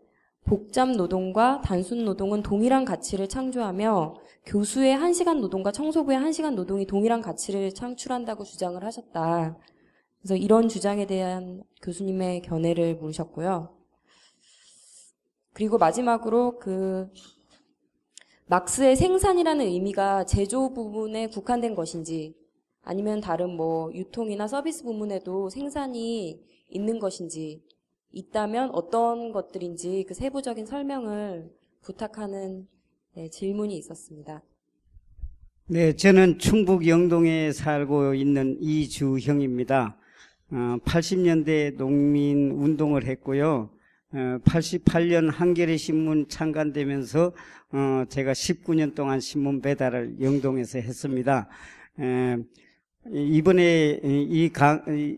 복잡 노동과 단순 노동은 동일한 가치를 창조하며 교수의 1시간 노동과 청소부의 1시간 노동이 동일한 가치를 창출한다고 주장을 하셨다. 그래서 이런 주장에 대한 교수님의 견해를 물으셨고요. 그리고 마지막으로 막스의 생산이라는 의미가 제조 부분에 국한된 것인지 아니면 다른 뭐 유통이나 서비스 부문에도 생산이 있는 것인지 있다면 어떤 것들인지 그 세부적인 설명을 부탁하는 질문이 있었습니다. 네, 저는 충북 영동에 살고 있는 이주형입니다. 80년대 농민 운동을 했고요. 88년 한겨레 신문 창간되면서 제가 19년 동안 신문 배달을 영동에서 했습니다. 이번에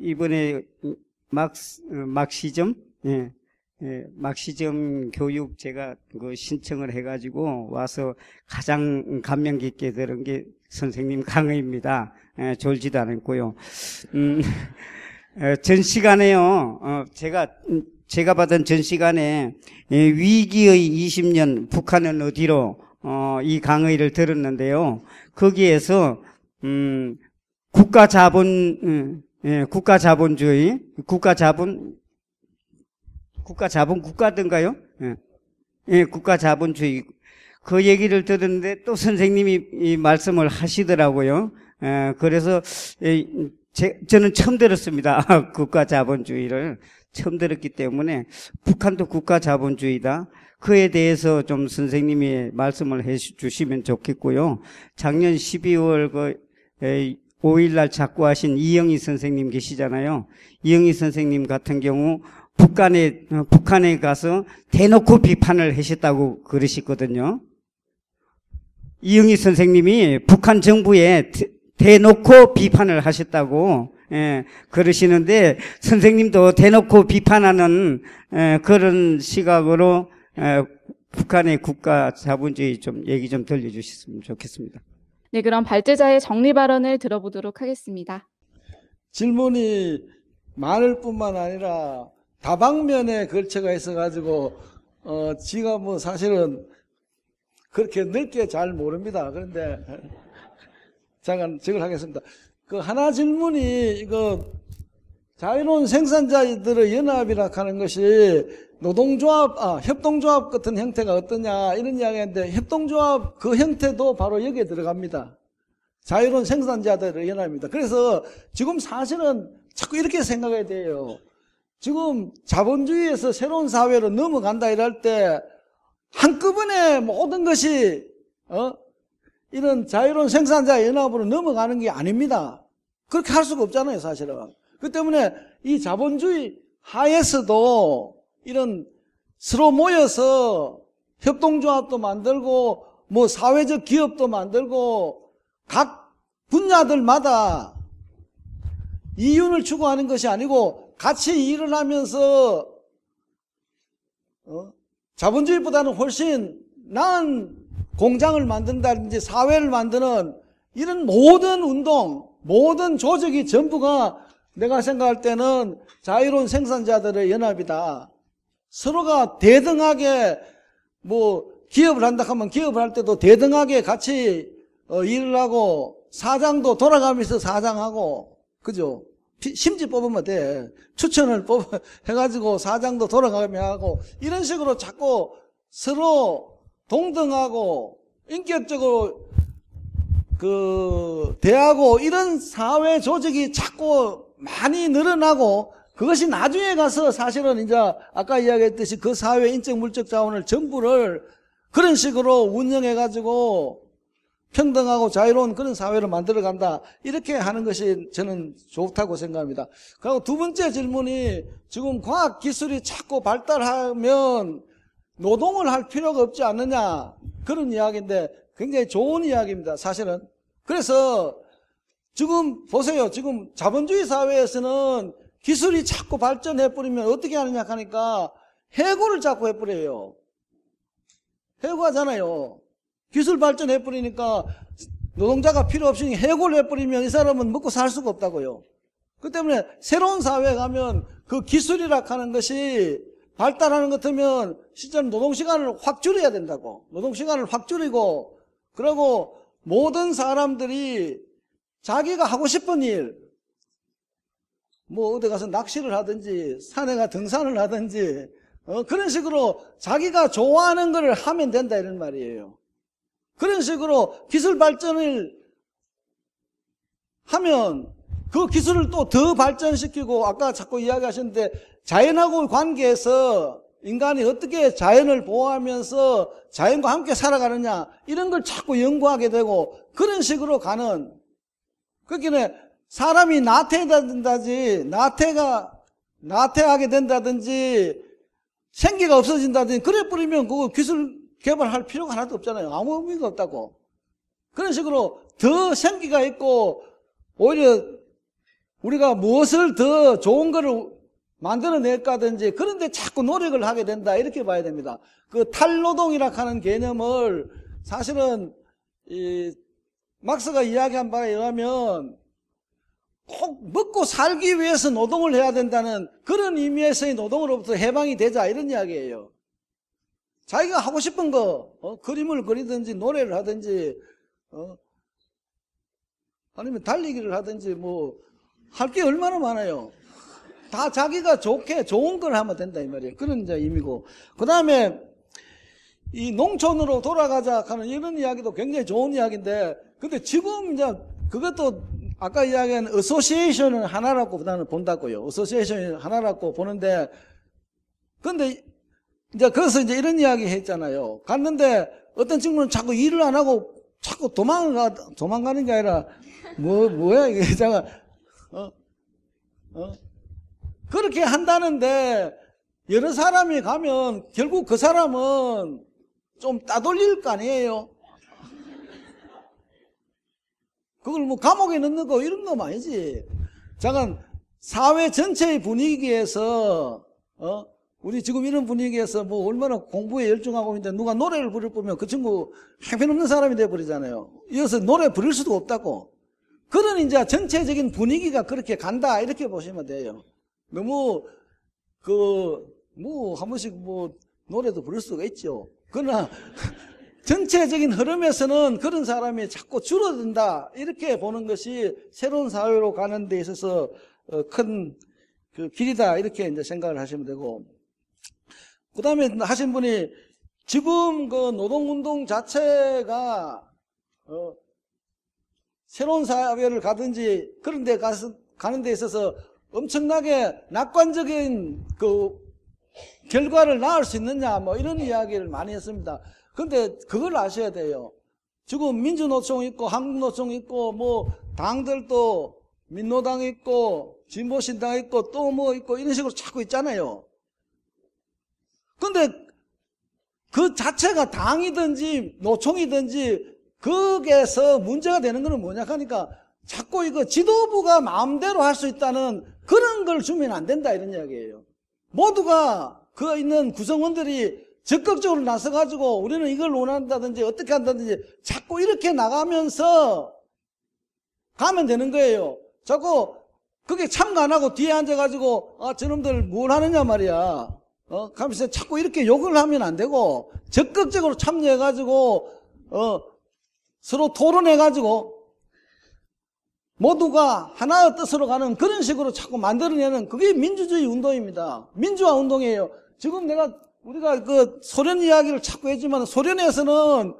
이번에 막시점 막시점 교육 제가 그 신청을 해가지고 와서 가장 감명 깊게 들은 게 선생님 강의입니다. 졸지도 않았고요. 전 시간에요. 제가 받은 전 시간에 위기의 20년 북한은 어디로 이 강의를 들었는데요. 거기에서 국가자본주의 국가든가요? 국가자본주의 그 얘기를 들었는데 또 선생님이 이 말씀을 하시더라고요. 그래서 저는 처음 들었습니다. 국가자본주의를 처음 들었기 때문에 북한도 국가자본주의다. 그에 대해서 좀 선생님이 말씀을 해 주시면 좋겠고요. 작년 12월 5일날 작고하신 이영희 선생님 계시잖아요. 이영희 선생님 같은 경우 북한에 가서 대놓고 비판을 하셨다고 그러시거든요. 이영희 선생님이 북한 정부에 대놓고 비판을 하셨다고 그러시는데 선생님도 대놓고 비판하는 그런 시각으로 북한의 국가 자본주의 좀 얘기 좀 들려주셨으면 좋겠습니다. 네, 그럼 발제자의 정리 발언을 들어보도록 하겠습니다. 질문이 많을 뿐만 아니라 다방면에 걸쳐가 있어가지고 지가 뭐 사실은 그렇게 넓게 잘 모릅니다. 그런데 잠깐 저걸 하겠습니다. 그 하나 질문이 이거 자유로운 생산자들의 연합이라 하는 것이 노동조합, 협동조합 같은 형태가 어떠냐 이런 이야기인데 협동조합 그 형태도 바로 여기에 들어갑니다. 자유로운 생산자들의 연합입니다. 그래서 지금 사실은 자꾸 이렇게 생각해야 돼요. 지금 자본주의에서 새로운 사회로 넘어간다 이럴 때 한꺼번에 모든 것이 이런 자유로운 생산자 연합으로 넘어가는 게 아닙니다. 그렇게 할 수가 없잖아요, 사실은. 그 때문에 이 자본주의 하에서도 이런 서로 모여서 협동조합도 만들고 뭐 사회적 기업도 만들고 각 분야들마다 이윤을 추구하는 것이 아니고 같이 일을 하면서 자본주의보다는 훨씬 나은 공장을 만든다든지 사회를 만드는 이런 모든 운동, 모든 조직이 전부가 내가 생각할 때는 자유로운 생산자들의 연합이다. 서로가 대등하게 뭐 기업을 한다 하면 기업을 할 때도 대등하게 같이 일을 하고 사장도 돌아가면서 사장하고 그죠? 심지 뽑으면 돼. 추천을 해가지고 사장도 돌아가며 하고 이런 식으로 자꾸 서로 동등하고 인격적으로 대하고 이런 사회 조직이 자꾸 많이 늘어나고 그것이 나중에 가서 사실은 이제 아까 이야기했듯이 그 사회 인적 물적 자원을 전부를 그런 식으로 운영해가지고 평등하고 자유로운 그런 사회를 만들어간다. 이렇게 하는 것이 저는 좋다고 생각합니다. 그리고 두 번째 질문이 지금 과학기술이 자꾸 발달하면 노동을 할 필요가 없지 않느냐 그런 이야기인데 굉장히 좋은 이야기입니다. 사실은. 그래서 지금 보세요. 지금 자본주의 사회에서는 기술이 자꾸 발전해버리면 어떻게 하느냐 하니까 해고를 자꾸 해버려요. 해고하잖아요. 기술 발전해버리니까 노동자가 필요 없으니 해고를 해버리면 이 사람은 먹고 살 수가 없다고요. 그 때문에 새로운 사회에 가면 그 기술이라 하는 것이 발달하는 것 같으면 실제로 노동시간을 확 줄여야 된다고. 노동시간을 확 줄이고 그리고 모든 사람들이 자기가 하고 싶은 일, 뭐 어디 가서 낚시를 하든지 산에 가 등산을 하든지 그런 식으로 자기가 좋아하는 걸 하면 된다 이런 말이에요. 그런 식으로 기술 발전을 하면 그 기술을 또 더 발전시키고 아까 자꾸 이야기하셨는데 자연하고의 관계에서 인간이 어떻게 자연을 보호하면서 자연과 함께 살아가느냐 이런 걸 자꾸 연구하게 되고 그런 식으로 가는 그러니까 사람이 나태하게 된다든지 생기가 없어진다든지 그래 버리면 그거 기술 개발할 필요가 하나도 없잖아요. 아무 의미가 없다고. 그런 식으로 더 생기가 있고 오히려 우리가 무엇을 더 좋은 거를 만들어낼까든지 그런데 자꾸 노력을 하게 된다 이렇게 봐야 됩니다. 그 탈노동이라 하는 개념을 사실은 이 막스가 이야기한 바에 의하면 꼭 먹고 살기 위해서 노동을 해야 된다는 그런 의미에서의 노동으로부터 해방이 되자 이런 이야기예요. 자기가 하고 싶은 거 그림을 그리든지 노래를 하든지 아니면 달리기를 하든지 뭐 할 게 얼마나 많아요. 다 자기가 좋은 걸 하면 된다 이 말이에요. 그런 이제 의미고 그 다음에 이 농촌으로 돌아가자 하는 이런 이야기도 굉장히 좋은 이야기인데 근데 지금 이제 그것도 아까 이야기한 어소시에이션은 하나라고 나는 본다고요. 어소시에이션이 하나라고 보는데 근데 이제 거기서 이제 이런 이야기 했잖아요. 갔는데 어떤 친구는 자꾸 일을 안 하고 자꾸 도망가는 게 아니라 뭐야 이게 제가 그렇게 한다는데 여러 사람이 가면 결국 그 사람은 좀 따돌릴 거 아니에요. 그걸 뭐 감옥에 넣는 거 이런 거 아니지. 잠깐 사회 전체의 분위기에서 우리 지금 이런 분위기에서 뭐 얼마나 공부에 열중하고 있는데 누가 노래를 부를 보면 그 친구 형편없는 사람이 돼버리잖아요. 이어서 노래 부를 수도 없다고. 그런 이제 전체적인 분위기가 그렇게 간다 이렇게 보시면 돼요. 너무 뭐 한 번씩 뭐 노래도 부를 수가 있죠. 그러나 전체적인 흐름에서는 그런 사람이 자꾸 줄어든다 이렇게 보는 것이 새로운 사회로 가는 데 있어서 큰 그 길이다 이렇게 이제 생각을 하시면 되고 그 다음에 하신 분이 지금 그 노동운동 자체가 새로운 사회를 가든지 그런 데 가는 데 있어서 엄청나게 낙관적인 그 결과를 낳을 수 있느냐 뭐 이런 이야기를 많이 했습니다. 근데 그걸 아셔야 돼요. 지금 민주노총 있고 한국노총 있고 뭐 당들도 민노당 있고 진보신당 있고 또 뭐 있고 이런 식으로 자꾸 있잖아요. 근데 그 자체가 당이든지 노총이든지 거기에서 문제가 되는 거는 뭐냐 하니까 자꾸 이거 지도부가 마음대로 할 수 있다는 그런 걸 주면 안 된다 이런 이야기예요. 모두가 그 있는 구성원들이 적극적으로 나서가지고 우리는 이걸 원한다든지 어떻게 한다든지 자꾸 이렇게 나가면서 가면 되는 거예요. 자꾸 그게 참가 안 하고 뒤에 앉아가지고 저놈들 뭘 하느냐 말이야. 가면서 자꾸 이렇게 욕을 하면 안 되고 적극적으로 참여해가지고 서로 토론해가지고 모두가 하나의 뜻으로 가는 그런 식으로 자꾸 만들어내는 그게 민주주의 운동입니다. 민주화 운동이에요. 지금 우리가 그 소련 이야기를 자꾸 했지만 소련에서는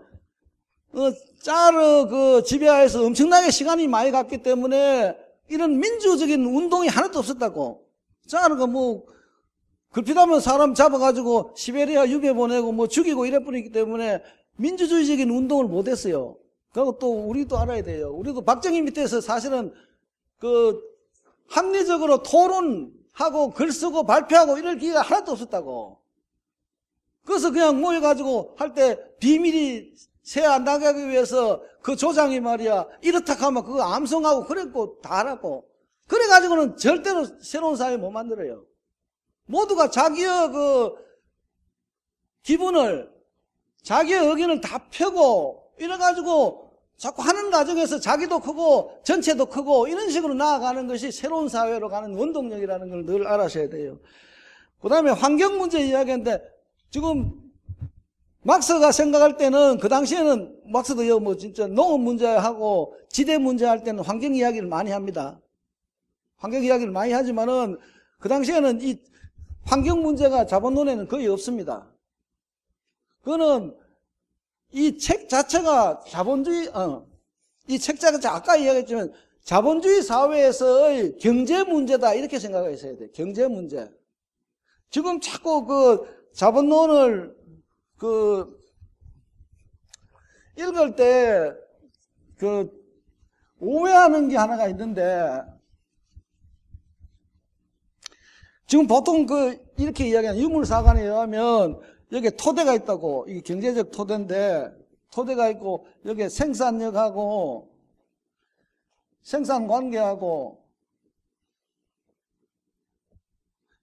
짜르 그 지배하에서 엄청나게 시간이 많이 갔기 때문에 이런 민주적인 운동이 하나도 없었다고. 짜르가 뭐 급히다면 사람 잡아가지고 시베리아 유배 보내고 뭐 죽이고 이래버리기 때문에 민주주의적인 운동을 못했어요. 그리고 또 우리도 알아야 돼요. 우리도 박정희 밑에서 사실은 그 합리적으로 토론하고 글 쓰고 발표하고 이럴 기회가 하나도 없었다고. 그래서 그냥 모여가지고 할 때 비밀이 새 안 나가기 위해서 그 조장이 말이야 이렇다 하면 그거 암송하고 그랬고 다 하라고. 그래가지고는 절대로 새로운 사회 못 만들어요. 모두가 자기의 그 기분을 자기의 의견을 다 펴고 이래가지고 자꾸 하는 과정에서 자기도 크고 전체도 크고 이런 식으로 나아가는 것이 새로운 사회로 가는 원동력이라는 걸 늘 알아셔야 돼요. 그 다음에 환경 문제 이야기인데 지금 막스가 생각할 때는 그 당시에는 막스도 뭐 진짜 농업 문제하고 지대 문제 할 때는 환경 이야기를 많이 합니다. 환경 이야기를 많이 하지만은 그 당시에는 이 환경 문제가 자본론에는 거의 없습니다. 그거는 이 책 자체가 자본주의, 이 책 자체가 아까 이야기했지만 자본주의 사회에서의 경제 문제다 이렇게 생각하셔야 돼요. 경제 문제. 지금 자꾸 그 자본론을 읽을 때 오해하는 게 하나가 있는데 지금 보통 이렇게 이야기하는 유물사관에 의하면 여기에 토대가 있다고, 이게 경제적 토대인데, 토대가 있고 여기 생산력하고 생산관계하고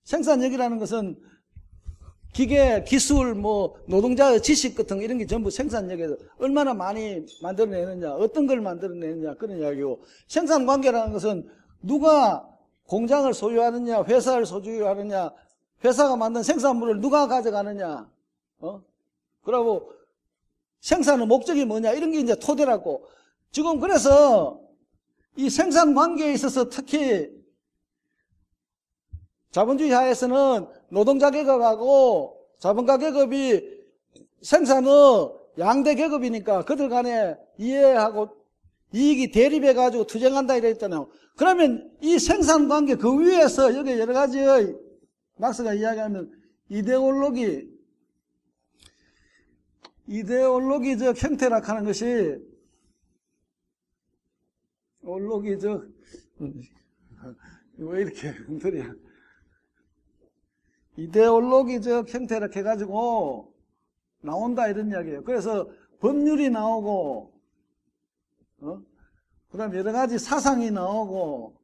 생산력이라는 것은 기계, 기술, 뭐 노동자의 지식 같은 이런 게 전부 생산력에서 얼마나 많이 만들어내느냐, 어떤 걸 만들어내느냐 그런 이야기고, 생산관계라는 것은 누가 공장을 소유하느냐, 회사를 소유하느냐, 회사가 만든 생산물을 누가 가져가느냐, 그리고 생산의 목적이 뭐냐 이런 게 이제 토대라고. 지금 그래서 이 생산관계에 있어서 특히 자본주의 하에서는 노동자 계급하고 자본가 계급이 생산의 양대 계급이니까 그들 간에 이해하고 이익이 대립해가지고 투쟁한다 이랬잖아요. 그러면 이 생산관계 그 위에서 여기 여러 가지의 막스가 이야기하면 이데올로기적 형태라 하는 것이 왜 이렇게 흔들이야. 이데올로기적 형태라 해가지고 나온다 이런 이야기예요. 그래서 법률이 나오고, 그 다음에 여러 가지 사상이 나오고,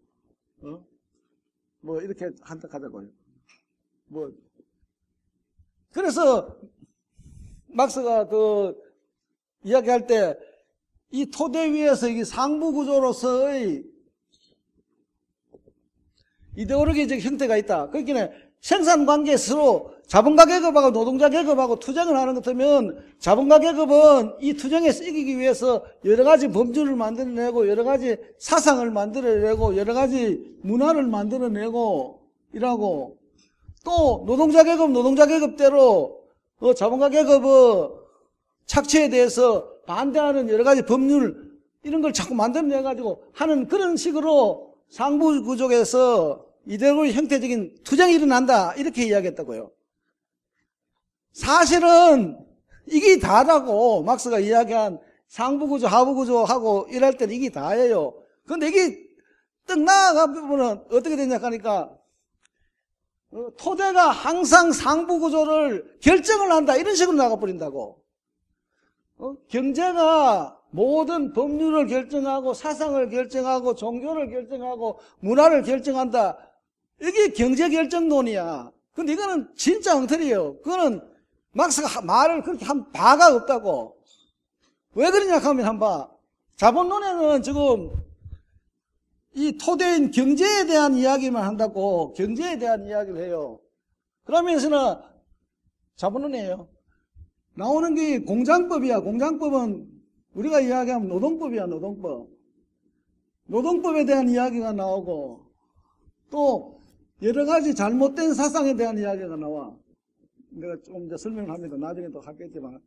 뭐 이렇게 한다 하자고요. 뭐 그래서 막스가 그 이야기할 때 이 토대 위에서 이 상부 구조로서의 이데올로기적 형태가 있다. 그러니까 생산관계 서로 자본가 계급하고 노동자 계급하고 투쟁을 하는 것 같으면 자본가 계급은 이 투쟁에 이기기 위해서 여러 가지 법률을 만들어내고 여러 가지 사상을 만들어내고 여러 가지 문화를 만들어내고 이라고, 또 노동자 계급대로 자본가 계급의 착취에 대해서 반대하는 여러 가지 법률 이런 걸 자꾸 만들어내가지고 하는 그런 식으로 상부 구조에서 이데올로기 형태적인 투쟁이 일어난다 이렇게 이야기했다고요. 사실은 이게 다라고 막스가 이야기한 상부 구조 하부 구조하고 이럴 때는 이게 다예요. 그런데 이게 딱 나아가 보면 어떻게 되냐 하니까 토대가 항상 상부 구조를 결정을 한다 이런 식으로 나가버린다고. 경제가 모든 법률을 결정하고 사상을 결정하고 종교를 결정하고 문화를 결정한다. 이게 경제결정론이야. 근데 이거는 진짜 엉터리예요. 그거는 막스가 말을 그렇게 한 바가 없다고. 왜 그러냐 하면 한 봐. 자본론에는 지금 이 토대인 경제에 대한 이야기만 한다고, 경제에 대한 이야기를 해요. 그러면서는 자본론이에요. 나오는 게 공장법이야. 공장법은 우리가 이야기하면 노동법이야. 노동법에 대한 이야기가 나오고, 또 여러 가지 잘못된 사상에 대한 이야기가 나와. 내가 좀 이제 설명을 합니다. 나중에 또 하겠지만.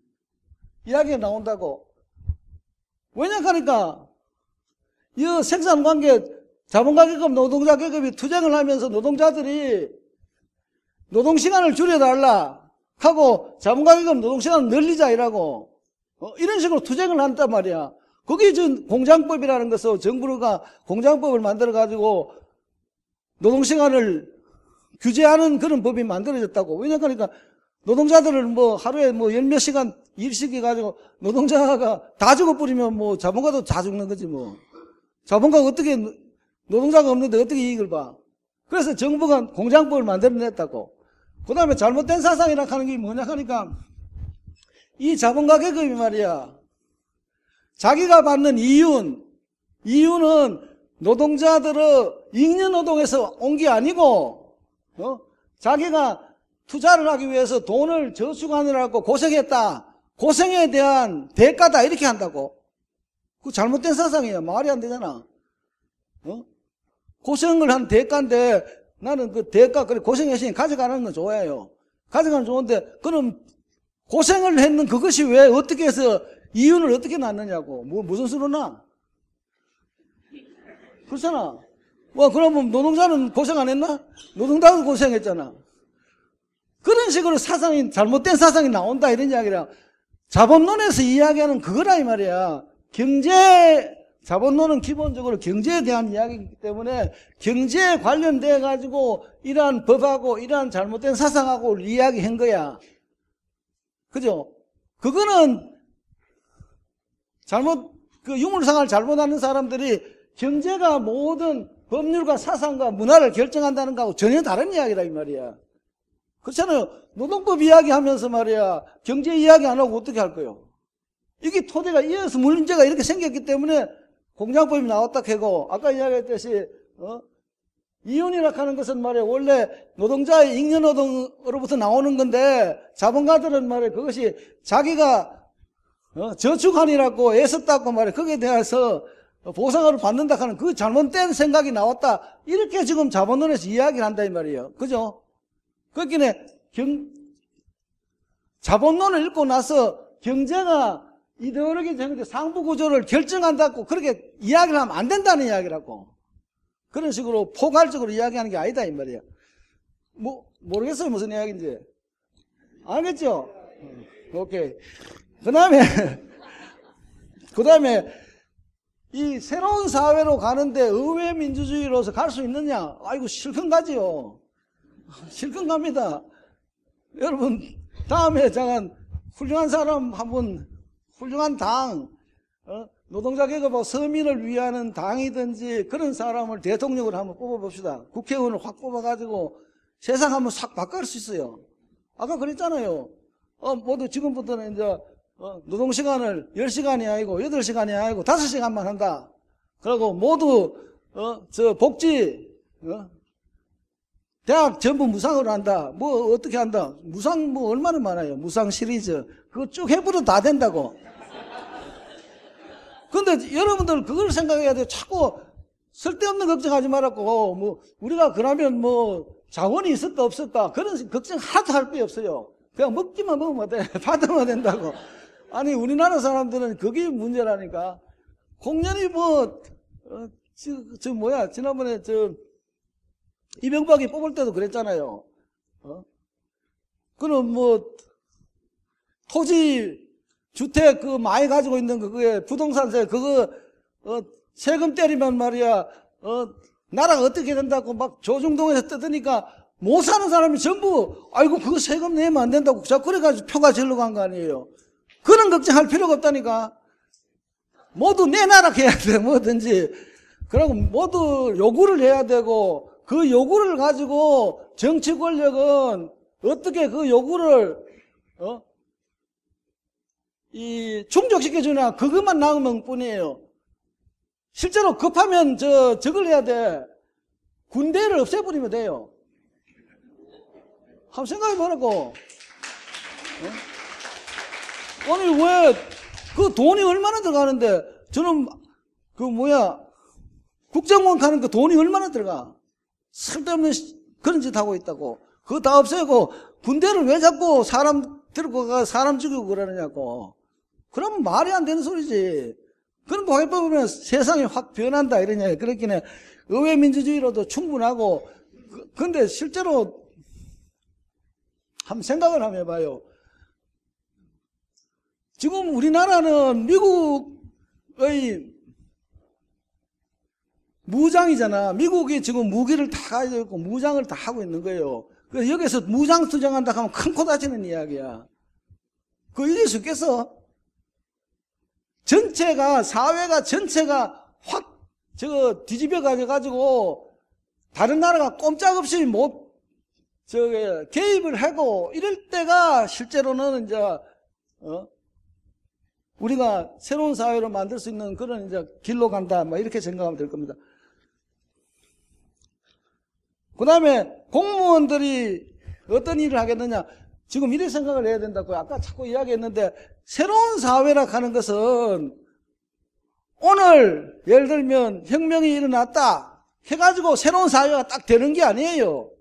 이야기가 나온다고. 왜냐 하니까 이 생산관계 자본가 계급, 노동자 계급이 투쟁을 하면서 노동자들이 노동시간을 줄여달라 하고 자본가 계급 노동시간을 늘리자 이라고 이런 식으로 투쟁을 한단 말이야. 거기 전 공장법이라는 것은 정부가 공장법을 만들어가지고 노동시간을 규제하는 그런 법이 만들어졌다고. 왜냐하니까 노동자들을 뭐 하루에 뭐 열 몇 시간 일시켜가지고 노동자가 다 죽어버리면 뭐 자본가도 다 죽는 거지 뭐. 자본가가 어떻게, 노동자가 없는데 어떻게 이익을 봐. 그래서 정부가 공장법을 만들어냈다고. 그 다음에 잘못된 사상이라 하는 게 뭐냐 하니까 이 자본가 계급이 말이야. 자기가 받는 이윤은 노동자들의 잉여노동에서 온 게 아니고, 자기가 투자를 하기 위해서 돈을 저축하느라고 고생했다. 고생에 대한 대가다. 이렇게 한다고. 그 잘못된 사상이야. 말이 안 되잖아. 고생을 한 대가인데 나는 그 대가, 그래, 고생했으니 가져가는 건 좋아해요. 가져가는 건 좋은데, 그럼 고생을 했는 그것이 왜 어떻게 해서 이윤을 어떻게 낳느냐고. 무슨 수로 나? 그렇잖아. 그러면 노동자는 고생 안 했나? 노동자도 고생했잖아. 그런 식으로 사상이, 잘못된 사상이 나온다 이런 이야기라. 자본론에서 이야기하는 그거라 이 말이야. 자본론은 기본적으로 경제에 대한 이야기이기 때문에 경제에 관련돼 가지고 이러한 법하고 이러한 잘못된 사상하고 이야기한 거야. 그죠? 그거는 그 유물상을 잘못하는 사람들이 경제가 모든 법률과 사상과 문화를 결정한다는 거하고 전혀 다른 이야기라 이 말이야. 그렇잖아요. 노동법 이야기하면서 말이야 경제 이야기 안 하고 어떻게 할 거예요? 이게 토대가 이어서 문제가 이렇게 생겼기 때문에 공장법이 나왔다 해고 아까 이야기했듯이 이윤이라 하는 것은 말이야 원래 노동자의 잉여노동으로부터 나오는 건데 자본가들은 말이야 그것이 자기가 저축한이라고 애썼다고 말이야 거기에 대해서 보상을 받는다 하는 그 잘못된 생각이 나왔다 이렇게 지금 자본론에서 이야기를 한다 이 말이에요. 그죠? 그렇기에 자본론을 읽고 나서 경제가 이데올로기 정도 상부 구조를 결정한다고 그렇게 이야기를 하면 안 된다는 이야기라고. 그런 식으로 포괄적으로 이야기하는 게 아니다 이 말이야. 모르겠어요 무슨 이야기인지. 알겠죠? 오케이. 그다음에 이 새로운 사회로 가는데 의회 민주주의로서 갈 수 있느냐? 아이고 실컷 가지요. 실컷 갑니다. 여러분 다음에 잠깐 훌륭한 사람 한번 훌륭한 당 노동자 계급하고 서민을 위하는 당이든지 그런 사람을 대통령으로 한번 뽑아봅시다. 국회의원을 확 뽑아가지고 세상 한번 싹 바꿀 수 있어요. 아까 그랬잖아요. 모두 지금부터는 이제 노동시간을 10시간이 아니고 8시간이 아니고 5시간만 한다. 그리고 모두 복지 대학 전부 무상으로 한다. 뭐 어떻게 한다. 무상 뭐 얼마나 많아요. 무상 시리즈 그거 쭉 해버려도 다 된다고. 근데 여러분들 그걸 생각해야 돼요. 자꾸 쓸데없는 걱정하지 말았고 뭐 우리가 그러면 뭐 자원이 있을까 없을까 그런 걱정 하나도 할 게 없어요. 그냥 먹기만 먹으면 돼. 받으면 된다고. 아니 우리나라 사람들은 그게 문제라니까. 공연이 지난번에 이명박이 뽑을 때도 그랬잖아요. 그럼 토지 주택 많이 가지고 있는 그게 부동산세 그거 세금 때리면 말이야 나라가 어떻게 된다고 막 조중동에서 뜯으니까 못 사는 사람이 전부 아이고 그거 세금 내면 안 된다고 자꾸 그래가지고 표가 절로 간 거 아니에요. 그런 걱정할 필요가 없다니까. 모두 내놔라 해야 돼 뭐든지. 그리고 모두 요구를 해야 되고 그 요구를 가지고 정치 권력은 어떻게 그 요구를 충족시켜주냐 그것만 나오면 뿐이에요. 실제로 급하면 저걸 해야 돼. 군대를 없애버리면 돼요. 한번 생각해보라고. 아니 왜 그 돈이 얼마나 들어가는데 저는 국정원 가는 그 돈이 얼마나 들어가. 쓸데없는 그런 짓 하고 있다고. 그거 다 없애고 군대를 왜 자꾸 사람 들고 가 사람 죽이고 그러느냐고. 그러면 말이 안 되는 소리지. 그런 거 해보면 세상이 확 변한다 이러냐. 그렇기는 의회 민주주의로도 충분하고. 근데 실제로 한번 생각을 한번 해봐요. 지금 우리나라는 미국의 무장이잖아. 미국이 지금 무기를 다 가지고 있고 무장을 다 하고 있는 거예요. 그래서 여기서 무장 투쟁한다 하면 큰 코 다치는 이야기야. 그거 이길 수 있겠어? 사회가 전체가 확 뒤집어 가지고 다른 나라가 꼼짝없이 개입을 하고 이럴 때가 실제로는 이제 우리가 새로운 사회를 만들 수 있는 그런 이제 길로 간다. 이렇게 생각하면 될 겁니다. 그 다음에 공무원들이 어떤 일을 하겠느냐. 지금 이렇게 생각을 해야 된다고 아까 자꾸 이야기했는데 새로운 사회라 하는 것은 오늘 예를 들면 혁명이 일어났다 해가지고 새로운 사회가 딱 되는 게 아니에요.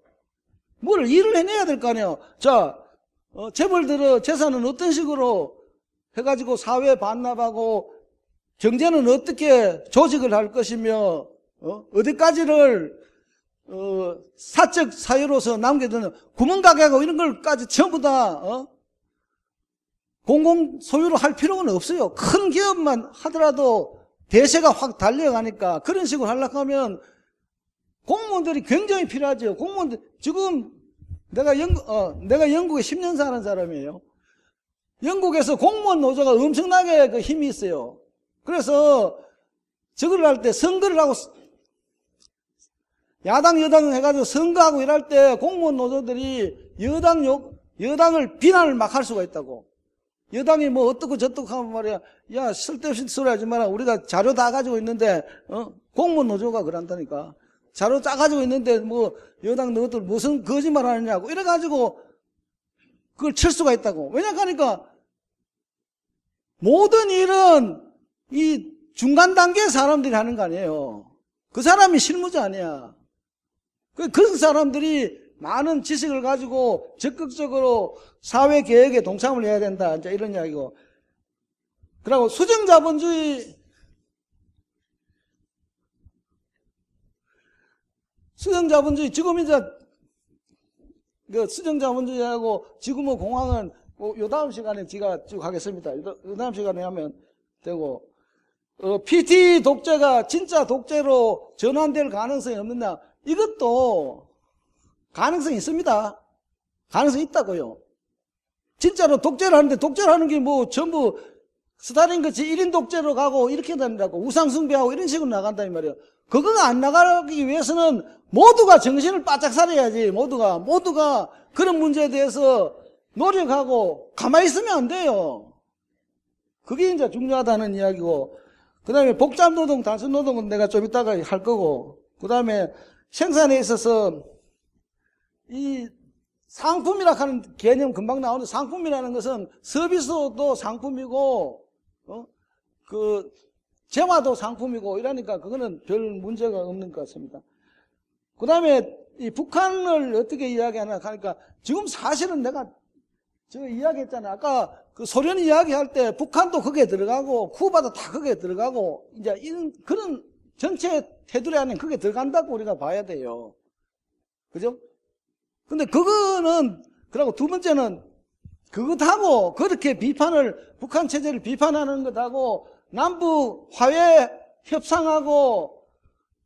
뭘 일을 해내야 될 거 아니에요. 자, 재벌들의 재산은 어떤 식으로 해가지고 사회에 반납하고 경제는 어떻게 조직을 할 것이며 어디까지를 사적 사유로서 남겨두는 구멍가게하고 이런 걸까지 전부 다 공공 소유로 할 필요는 없어요. 큰 기업만 하더라도 대세가 확 달려가니까 그런 식으로 하려고 하면 공무원들이 굉장히 필요하죠. 공무원들 지금 내가 영국에 10년 사는 사람이에요. 영국에서 공무원 노조가 엄청나게 그 힘이 있어요. 그래서 저걸 할 때 선거를 하고 야당 여당 해가지고 선거하고 이럴 때 공무원 노조들이 여당을 비난을 막 할 수가 있다고. 여당이 뭐 어떻고 저떻고 하면 말이야, 야 쓸데없이 소리 하지 마라. 우리가 자료 다 가지고 있는데 공무원 노조가 그런다니까. 자료 짜 가지고 있는데 뭐 여당 너희들 무슨 거짓말 하느냐고 이래가지고 그걸 칠 수가 있다고. 왜냐하니까 모든 일은 이 중간 단계 사람들이 하는 거 아니에요. 그 사람이 실무자 아니야. 그런 사람들이 많은 지식을 가지고 적극적으로 사회 개혁에 동참을 해야 된다. 이제 이런 이야기고. 그리고 수정자본주의 지금 이제 그 수정자본주의하고 지금의 공항은 요 다음 시간에 제가 쭉 하겠습니다. 요 다음 시간에 하면 되고, PT 독재가 진짜 독재로 전환될 가능성이 없느냐? 이것도 가능성이 있습니다. 가능성이 있다고요. 진짜로 독재를 하는데 독재를 하는 게 뭐 전부 스탈린 같이 1인 독재로 가고 이렇게 다니라고 우상숭배하고 이런 식으로 나간다 이 말이에요. 그거가 안 나가기 위해서는 모두가 정신을 바짝 차려야지. 모두가 그런 문제에 대해서 노력하고 가만히 있으면 안 돼요. 그게 이제 중요하다는 이야기고, 그 다음에 복잡노동, 단순노동은 내가 좀 이따가 할 거고, 그 다음에 생산에 있어서 이 상품이라 하는 개념 금방 나오는데, 상품이라는 것은 서비스도 상품이고, 그 재화도 상품이고 이러니까 그거는 별 문제가 없는 것 같습니다. 그 다음에 이 북한을 어떻게 이야기하나 하니까, 지금 사실은 내가 저 이야기했잖아요. 아까 그 소련 이야기할 때 북한도 거기에 들어가고 쿠바도 다 거기에 들어가고 이제 이런 그런 전체 테두리 안에 거기에 들어간다고 우리가 봐야 돼요. 그죠? 근데 그거는, 그리고 두 번째는 그것하고 그렇게 북한 체제를 비판하는 것하고 남북 화해 협상하고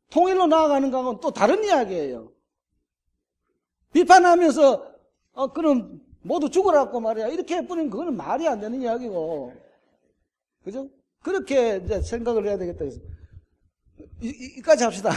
통일로 나아가는 거하고는 또 다른 이야기예요. 비판하면서 그럼 모두 죽으라고 말이야. 이렇게 해버리면 그거는 말이 안 되는 이야기고. 그죠? 그렇게 이제 생각을 해야 되겠다. 여기까지 합시다.